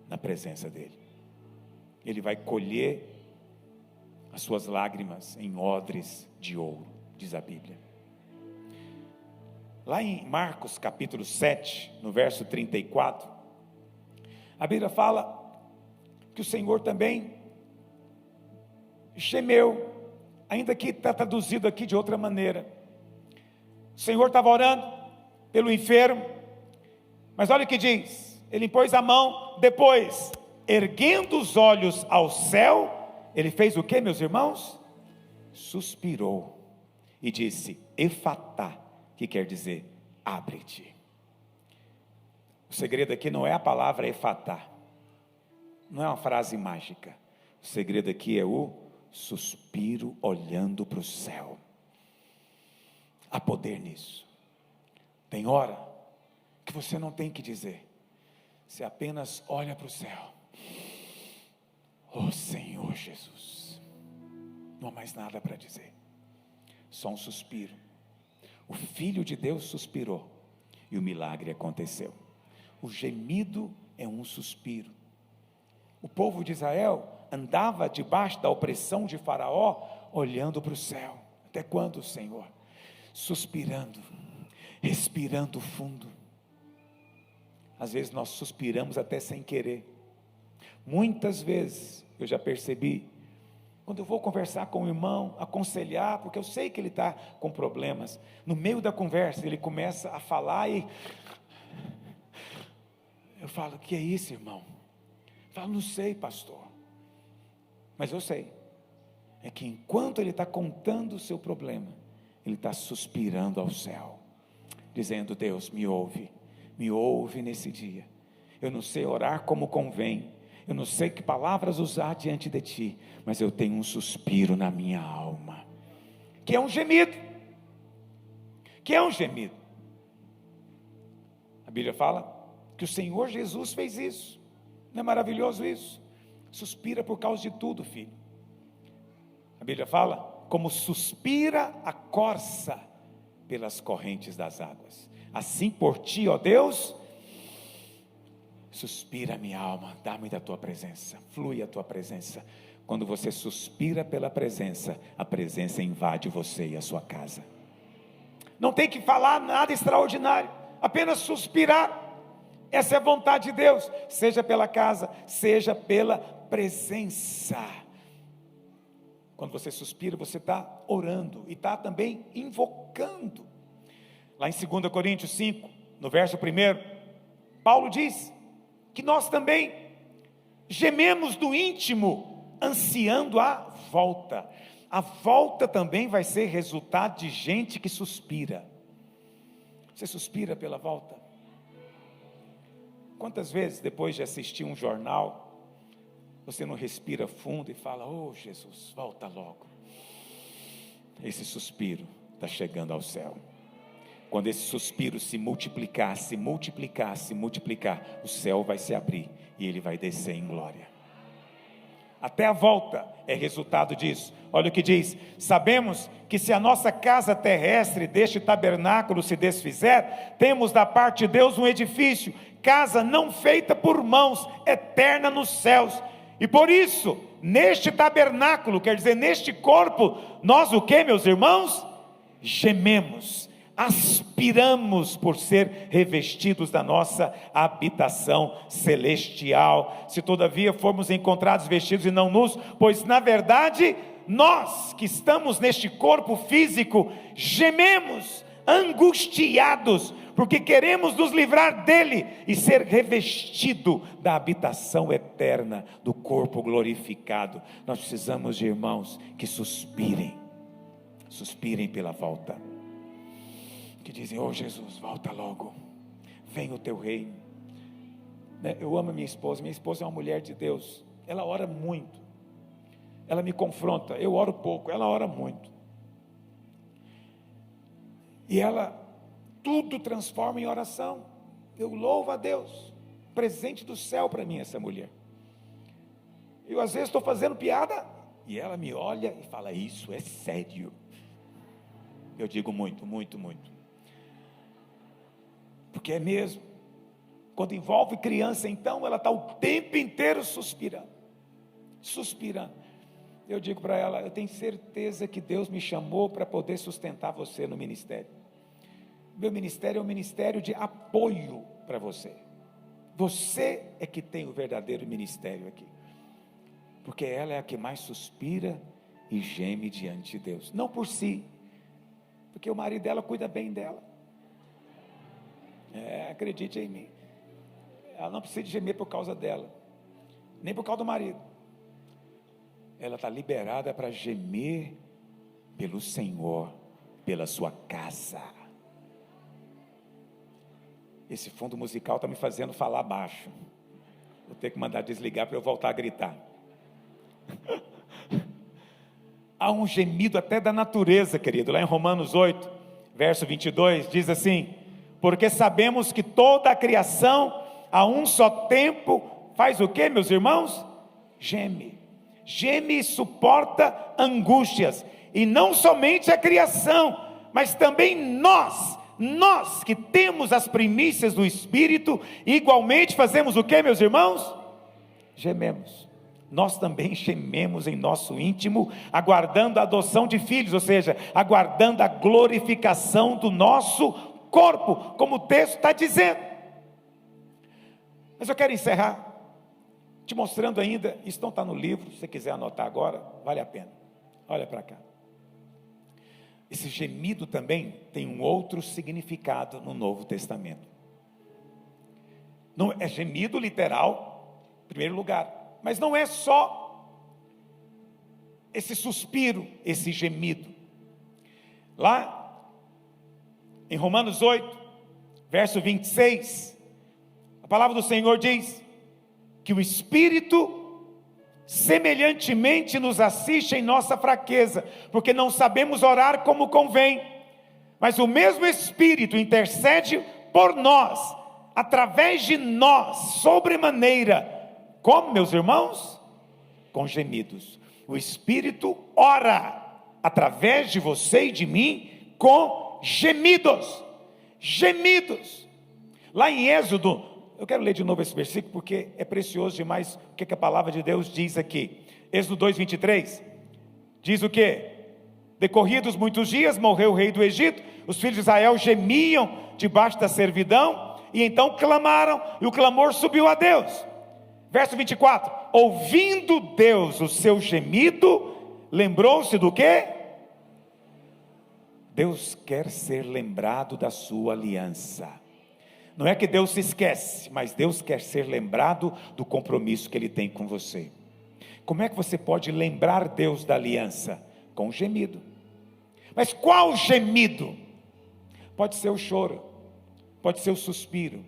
na presença dEle. Ele vai colher as suas lágrimas em odres de ouro, diz a Bíblia. Lá em Marcos capítulo 7, no verso 34, a Bíblia fala que o Senhor também gemeu, ainda que está traduzido aqui de outra maneira. O Senhor estava orando pelo enfermo, mas olha o que diz: Ele impôs a mão, depois, erguendo os olhos ao céu, Ele fez o que, meus irmãos? Suspirou e disse: Efatá, que quer dizer, abre-te. O segredo aqui não é a palavra efatá, não é uma frase mágica. O segredo aqui é o suspiro olhando para o céu. Há poder nisso. Tem hora que você não tem que dizer, você apenas olha para o céu. Oh Senhor Jesus, não há mais nada para dizer, só um suspiro. O Filho de Deus suspirou e o milagre aconteceu. O gemido é um suspiro. O povo de Israel andava debaixo da opressão de Faraó, olhando para o céu. Até quando, Senhor? Suspirando, respirando fundo. Às vezes nós suspiramos até sem querer. Muitas vezes eu já percebi, quando eu vou conversar com o irmão, aconselhar, porque eu sei que ele está com problemas, no meio da conversa ele começa a falar e eu falo: o que é isso, irmão? Eu falo: não sei, pastor, mas eu sei, é que enquanto ele está contando o seu problema, ele está suspirando ao céu, dizendo: Deus, me ouve nesse dia. Eu não sei orar como convém, eu não sei que palavras usar diante de ti, mas eu tenho um suspiro na minha alma, que é um gemido, A Bíblia fala que o Senhor Jesus fez isso. Não é maravilhoso isso? Suspira por causa de tudo, filho. A Bíblia fala, como suspira a corça pelas correntes das águas, assim por ti, ó Deus, suspira a minha alma, dá-me da tua presença, flui a tua presença. Quando você suspira pela presença, a presença invade você e a sua casa. Não tem que falar nada extraordinário, apenas suspirar. Essa é a vontade de Deus, seja pela casa, seja pela presença. Quando você suspira, você está orando e está também invocando. Lá em 2 Coríntios 5, no verso 1, Paulo diz que nós também gememos do íntimo, ansiando a volta. A volta também vai ser resultado de gente que suspira. Você suspira pela volta? Quantas vezes depois de assistir um jornal, você não respira fundo e fala, oh Jesus, volta logo. Esse suspiro está chegando ao céu. Quando esse suspiro se multiplicar, o céu vai se abrir e ele vai descer em glória. Até a volta é resultado disso. Olha o que diz: sabemos que se a nossa casa terrestre deste tabernáculo se desfizer, temos da parte de Deus um edifício, casa não feita por mãos, eterna nos céus. E por isso, neste tabernáculo, quer dizer, neste corpo, nós o que, meus irmãos? Gememos, aspiramos por ser revestidos da nossa habitação celestial. Se todavia formos encontrados vestidos e não nus, pois na verdade, nós que estamos neste corpo físico, gememos, angustiados, porque queremos nos livrar dele e ser revestido da habitação eterna, do corpo glorificado. Nós precisamos de irmãos que suspirem pela volta, que dizem, oh Jesus, volta logo, vem o teu reino. Eu amo minha esposa é uma mulher de Deus, ela ora muito, ela me confronta, eu oro pouco, ela ora muito, e ela tudo transforma em oração. Eu louvo a Deus, presente do céu para mim essa mulher. Eu às vezes estou fazendo piada, e ela me olha e fala, isso é sério. Eu digo muito, muito, muito, porque é mesmo. Quando envolve criança, então, ela está o tempo inteiro suspirando. Eu digo para ela, eu tenho certeza que Deus me chamou para poder sustentar você no ministério. Meu ministério é um ministério de apoio para você. Você é que tem o verdadeiro ministério aqui, porque ela é a que mais suspira e geme diante de Deus, não por si, porque o marido dela cuida bem dela. Acredite em mim, ela não precisa de gemer por causa dela, nem por causa do marido. Ela está liberada para gemer pelo Senhor, pela sua casa. Esse fundo musical está me fazendo falar baixo, vou ter que mandar desligar para eu voltar a gritar. Há um gemido até da natureza, querido, lá em Romanos 8, verso 22, diz assim, porque sabemos que toda a criação, a um só tempo, faz o que, meus irmãos? Geme e suporta angústias, e não somente a criação, mas também nós que temos as primícias do Espírito, igualmente fazemos o que, meus irmãos? Gememos. Nós também gememos em nosso íntimo, aguardando a adoção de filhos, ou seja, aguardando a glorificação do nosso corpo, como o texto está dizendo. Mas eu quero encerrar te mostrando ainda, isso não está no livro, se você quiser anotar agora, vale a pena. Olha para cá. Esse gemido também tem um outro significado no Novo Testamento. Não é gemido literal, em primeiro lugar, mas não é só esse suspiro, esse gemido. Lá em Romanos 8, verso 26, a palavra do Senhor diz que o Espírito semelhantemente nos assiste em nossa fraqueza, porque não sabemos orar como convém, mas o mesmo Espírito intercede por nós, através de nós, sobremaneira, como, meus irmãos? com gemidos. O Espírito ora através de você e de mim com gemidos. Gemidos. Lá em Êxodo, eu quero ler de novo esse versículo porque é precioso demais o que a palavra de Deus diz aqui. Êxodo 2:23 diz o quê? Decorridos muitos dias, morreu o rei do Egito, os filhos de Israel gemiam debaixo da servidão, e então clamaram, e o clamor subiu a Deus. Verso 24: ouvindo Deus o seu gemido, lembrou-se do quê? Deus quer ser lembrado da sua aliança. Não é que Deus se esquece, mas Deus quer ser lembrado do compromisso que Ele tem com você. Como é que você pode lembrar Deus da aliança? Com gemido. Mas qual gemido? Pode ser o choro, pode ser o suspiro,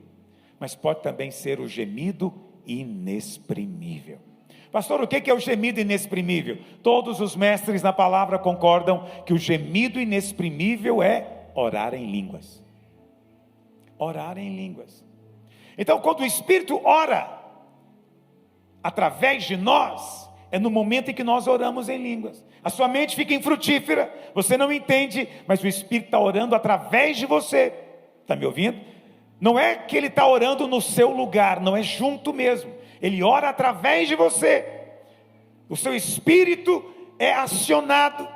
mas pode também ser o gemido inexprimível. Pastor, o que é o gemido inexprimível? Todos os mestres na palavra concordam que o gemido inexprimível é orar em línguas. Orar em línguas. Então, quando o Espírito ora através de nós, é no momento em que nós oramos em línguas. A sua mente fica infrutífera, você não entende, mas o Espírito está orando através de você. Está me ouvindo? Não é que Ele está orando no seu lugar, não é junto mesmo. Ele ora através de você. O seu Espírito é acionado,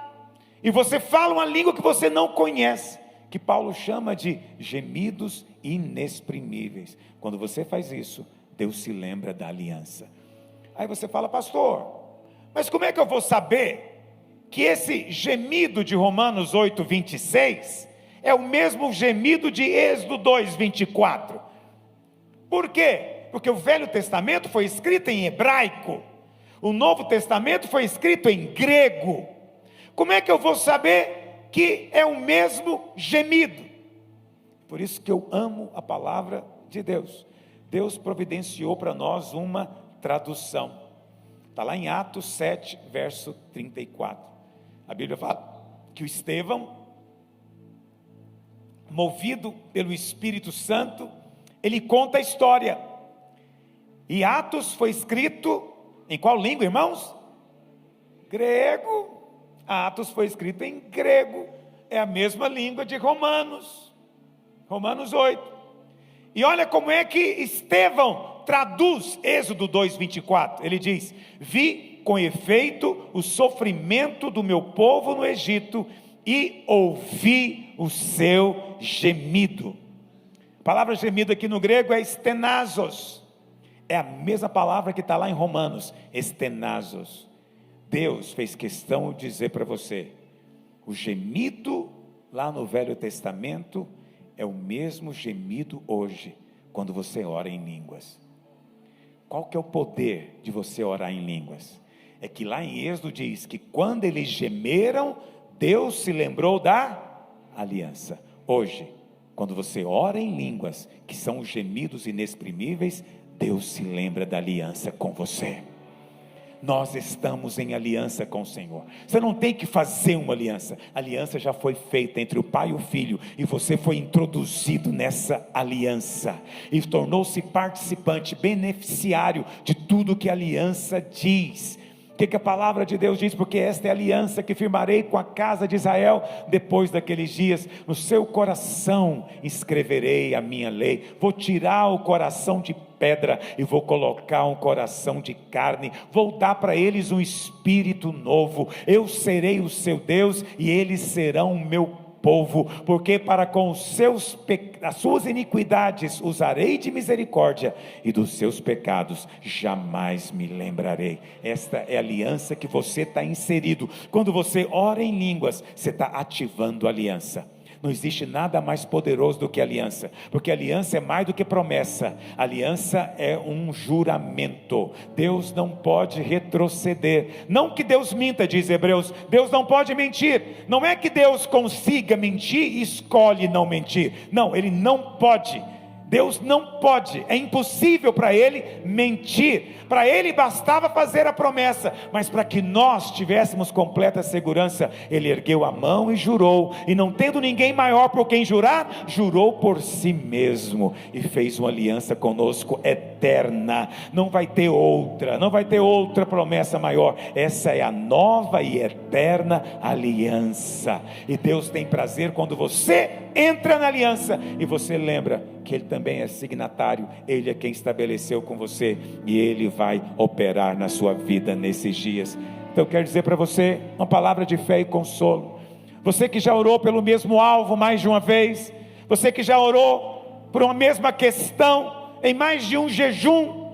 e você fala uma língua que você não conhece, que Paulo chama de gemidos inexprimíveis. Quando você faz isso, Deus se lembra da aliança. Aí você fala: pastor, mas como é que eu vou saber que esse gemido de Romanos 8:26 é o mesmo gemido de Êxodo 2:24? Por quê? Porque o Velho Testamento foi escrito em hebraico, o Novo Testamento foi escrito em grego. Como é que eu vou saber que é o mesmo gemido? Por isso que eu amo a palavra de Deus. Deus providenciou para nós uma tradução. Está lá em Atos 7, verso 34. A Bíblia fala que o Estevão, movido pelo Espírito Santo, ele conta a história. E Atos foi escrito em qual língua, irmãos? Grego. Atos foi escrito em grego. É a mesma língua de Romanos. Romanos 8. E olha como é que Estevão traduz Êxodo 2:24. Ele diz: vi com efeito o sofrimento do meu povo no Egito e ouvi o seu gemido. A palavra gemido aqui no grego é estenazos. É a mesma palavra que está lá em Romanos, estenazos. Deus fez questão de dizer para você: o gemido lá no Velho Testamento é o mesmo gemido hoje, quando você ora em línguas. Qual que é o poder de você orar em línguas? É que lá em Êxodo diz que quando eles gemeram, Deus se lembrou da aliança. Hoje, quando você ora em línguas, que são os gemidos inexprimíveis, Deus se lembra da aliança com você. Nós estamos em aliança com o Senhor. Você não tem que fazer uma aliança. A aliança já foi feita entre o pai e o filho, e você foi introduzido nessa aliança, e tornou-se participante, beneficiário de tudo que a aliança diz. O que a palavra de Deus diz? Porque esta é a aliança que firmarei com a casa de Israel depois daqueles dias. No seu coração escreverei a minha lei. Vou tirar o coração de pedra e vou colocar um coração de carne. Vou dar para eles um espírito novo. Eu serei o seu Deus e eles serão o meu povo, porque para com as suas iniquidades usarei de misericórdia, e dos seus pecados jamais me lembrarei. Esta é a aliança que você está inserido. Quando você ora em línguas, você está ativando a aliança. Não existe nada mais poderoso do que aliança, porque aliança é mais do que promessa. Aliança é um juramento. Deus não pode retroceder. Não que Deus minta, diz Hebreus. Deus não pode mentir. Não é que Deus consiga mentir e escolhe não mentir. Não, Ele não pode. Deus não pode, é impossível para Ele mentir. Para Ele bastava fazer a promessa, mas para que nós tivéssemos completa segurança, Ele ergueu a mão e jurou, e não tendo ninguém maior por quem jurar, jurou por si mesmo, e fez uma aliança conosco eterna. Não vai ter outra promessa maior. Essa é a nova e eterna aliança, e Deus tem prazer quando você entra na aliança, e você lembra que Ele também é signatário. Ele é quem estabeleceu com você, e Ele vai operar na sua vida nesses dias. Então eu quero dizer para você uma palavra de fé e consolo. Você que já orou pelo mesmo alvo mais de uma vez, você que já orou por uma mesma questão em mais de um jejum,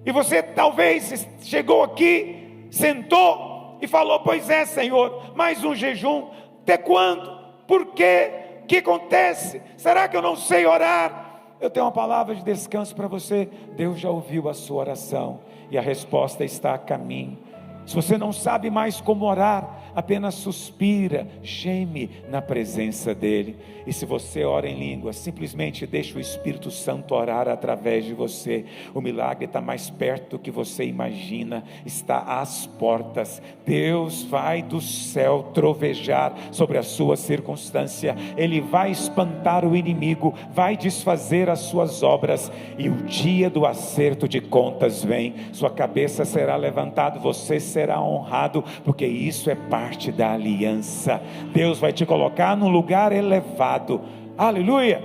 e você talvez chegou aqui, sentou e falou: pois é, Senhor, mais um jejum, até quando? Por quê? O que acontece? Será que eu não sei orar? Eu tenho uma palavra de descanso para você. Deus já ouviu a sua oração, e a resposta está a caminho. Se você não sabe mais como orar, apenas suspira, geme na presença dEle. E se você ora em língua, simplesmente deixa o Espírito Santo orar através de você. O milagre está mais perto do que você imagina, está às portas. Deus vai do céu trovejar sobre a sua circunstância. Ele vai espantar o inimigo, vai desfazer as suas obras, e o dia do acerto de contas vem. Sua cabeça será levantada, você será honrado, porque isso é parte da aliança. Deus vai te colocar num lugar elevado, aleluia,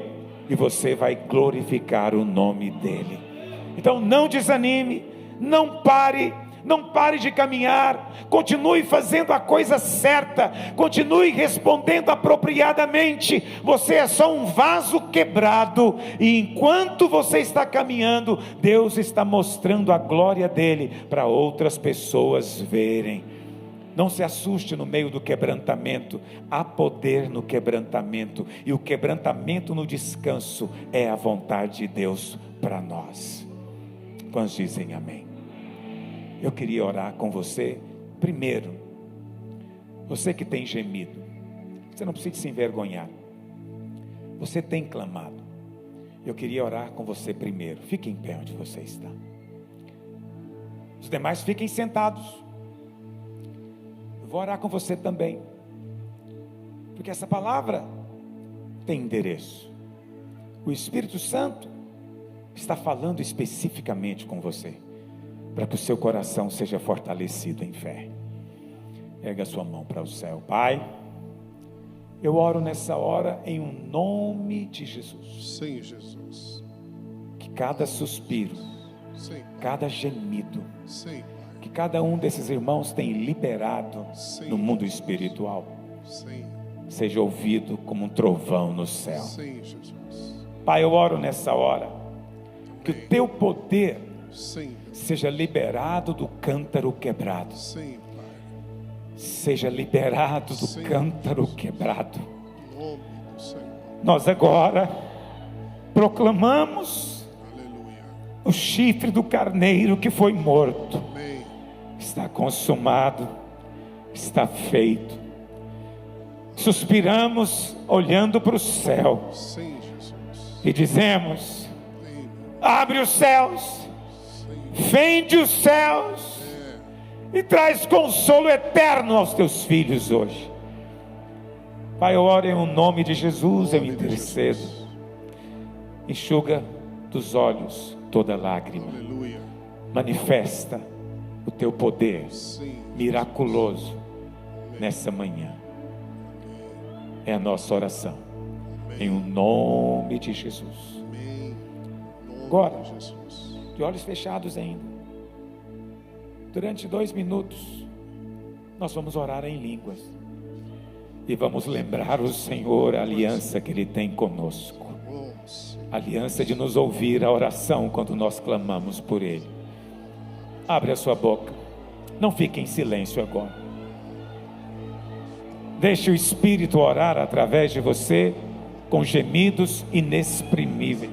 e você vai glorificar o nome dEle. Então não desanime, não pare de caminhar, continue fazendo a coisa certa, continue respondendo apropriadamente. Você é só um vaso quebrado, e enquanto você está caminhando, Deus está mostrando a glória dEle para outras pessoas verem. Não se assuste no meio do quebrantamento, há poder no quebrantamento, e o quebrantamento no descanso é a vontade de Deus para nós. Quantos dizem amém? Eu queria orar com você. Primeiro, você que tem gemido, você não precisa se envergonhar, você tem clamado. Eu queria orar com você primeiro. Fique em pé onde você está. Os demais fiquem sentados. Eu vou orar com você também, porque essa palavra tem endereço. O Espírito Santo está falando especificamente com você, para que o seu coração seja fortalecido em fé. Erga a sua mão para o céu. Pai, eu oro nessa hora em um nome de Jesus. Sim, Jesus. Que cada suspiro, Sim, cada gemido, sim, que cada um desses irmãos tem liberado Sim. no mundo espiritual, sim, seja ouvido como um trovão no céu. sim, Jesus. Pai, eu oro nessa hora, que o teu poder Sim, seja liberado do cântaro quebrado. sim, Pai. Seja liberado do Sim. cântaro quebrado. Em nome do Senhor. Nós agora proclamamos Aleluia. o chifre do carneiro que foi morto. Amém. Está consumado, está feito. Suspiramos olhando para o céu Sim, Jesus. e dizemos: Amém. abre os céus, Sim. fende os céus e traz consolo eterno aos teus filhos hoje. Pai, eu oro em um nome de Jesus, eu intercedo. Enxuga dos olhos toda lágrima. Aleluia. Manifesta o teu poder Sim. miraculoso nessa manhã. É a nossa oração, em um nome de Jesus. Amém. Em nome Agora. de Jesus. De olhos fechados ainda, durante 2 minutos, nós vamos orar em línguas, e vamos lembrar o Senhor, a aliança que Ele tem conosco, Nossa. a aliança de nos ouvir a oração quando nós clamamos por Ele. Abre a sua boca, não fique em silêncio agora, deixe o Espírito orar através de você, com gemidos inexprimíveis.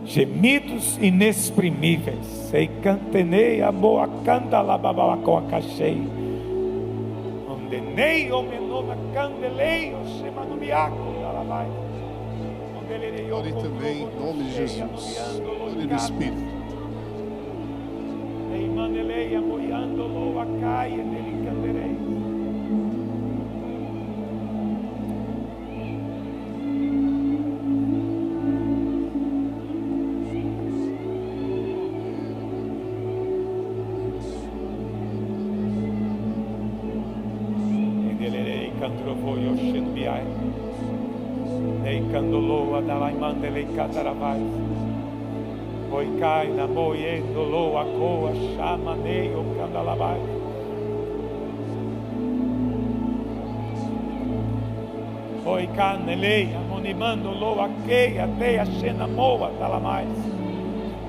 Gemidos inexprimíveis. Sei cantenei a boa canta lá babalacoa cachei. Ondenei o menoma candelei o chemanumiaco. Ore também em nome de Jesus. Ore no Espírito. Oi cai na moendo lo a coa chama neio candalabai. Oi canelei amonimando lo a queia teia chena moa talamais.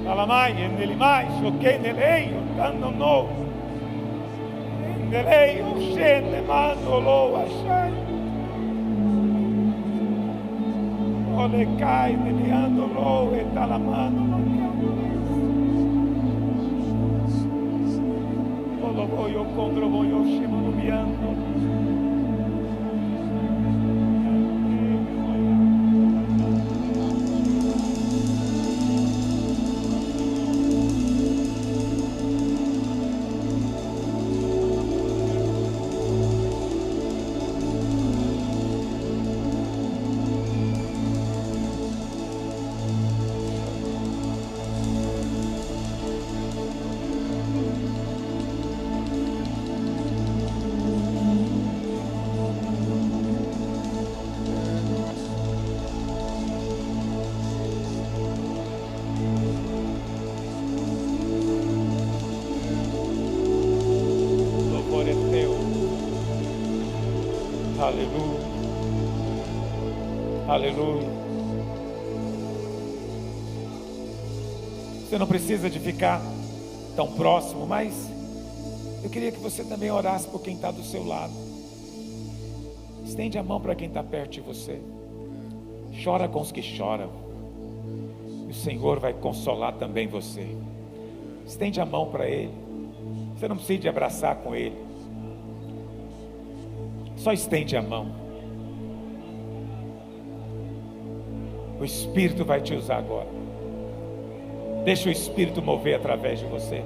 Talamai nele mais o que nelei o cando no. Nelei o chene mando lo a chai. Ole cai neliando lo e talamando no Olo voglio contro voglio scemo lubiando. Aleluia, aleluia. Você não precisa de ficar tão próximo, mas eu queria que você também orasse por quem está do seu lado. Estende a mão para quem está perto de você. Chora com os que choram. E o Senhor vai consolar também você. Estende a mão para Ele. Você não precisa de abraçar com Ele. Só estende a mão. O Espírito vai te usar agora. Deixa o Espírito mover através de você.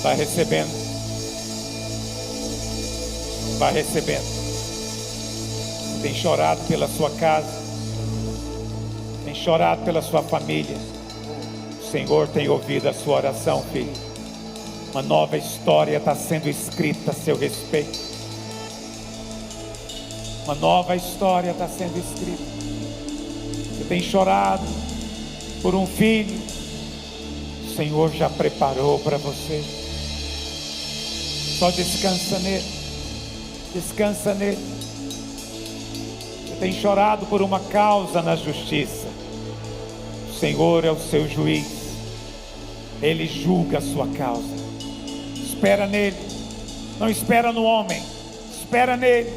Vai recebendo. Vai recebendo. Tem chorado pela sua casa. Tem chorado pela sua família. O Senhor tem ouvido a sua oração, filho. Uma nova história está sendo escrita a seu respeito. Uma nova história está sendo escrita. Você tem chorado por um filho. O Senhor já preparou para você. Só descansa nele. Descansa nele. Você tem chorado por uma causa na justiça. O Senhor é o seu juiz. Ele julga a sua causa. Espera nele. Não espera no homem. Espera nele.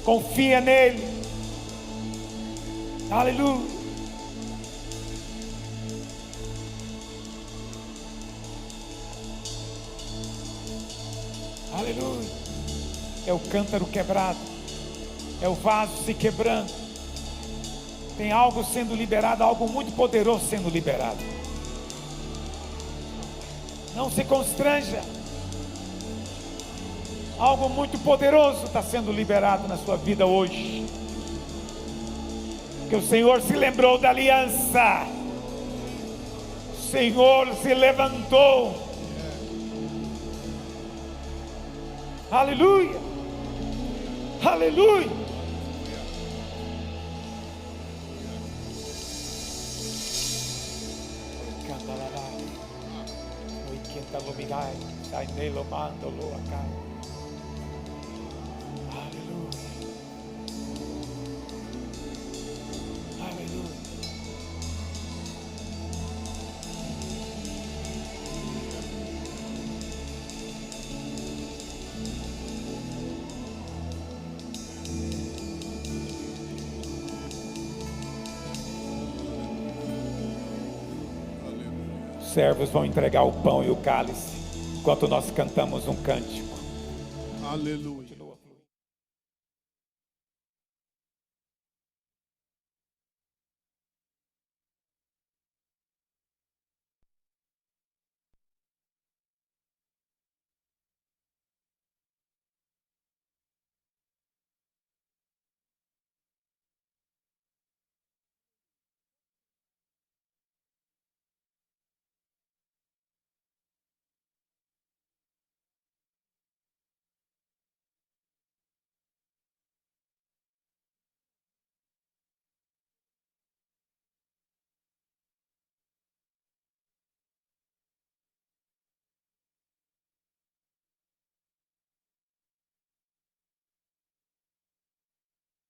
Confia nele. Aleluia. Aleluia. É o cântaro quebrado. É o vaso se quebrando. Tem algo sendo liberado, algo muito poderoso sendo liberado. Não se constranja. Algo muito poderoso está sendo liberado na sua vida hoje. Que o Senhor se lembrou da aliança. O Senhor se levantou. Aleluia. Aleluia. Os servos vão entregar o pão e o cálice enquanto nós cantamos um cântico. Aleluia.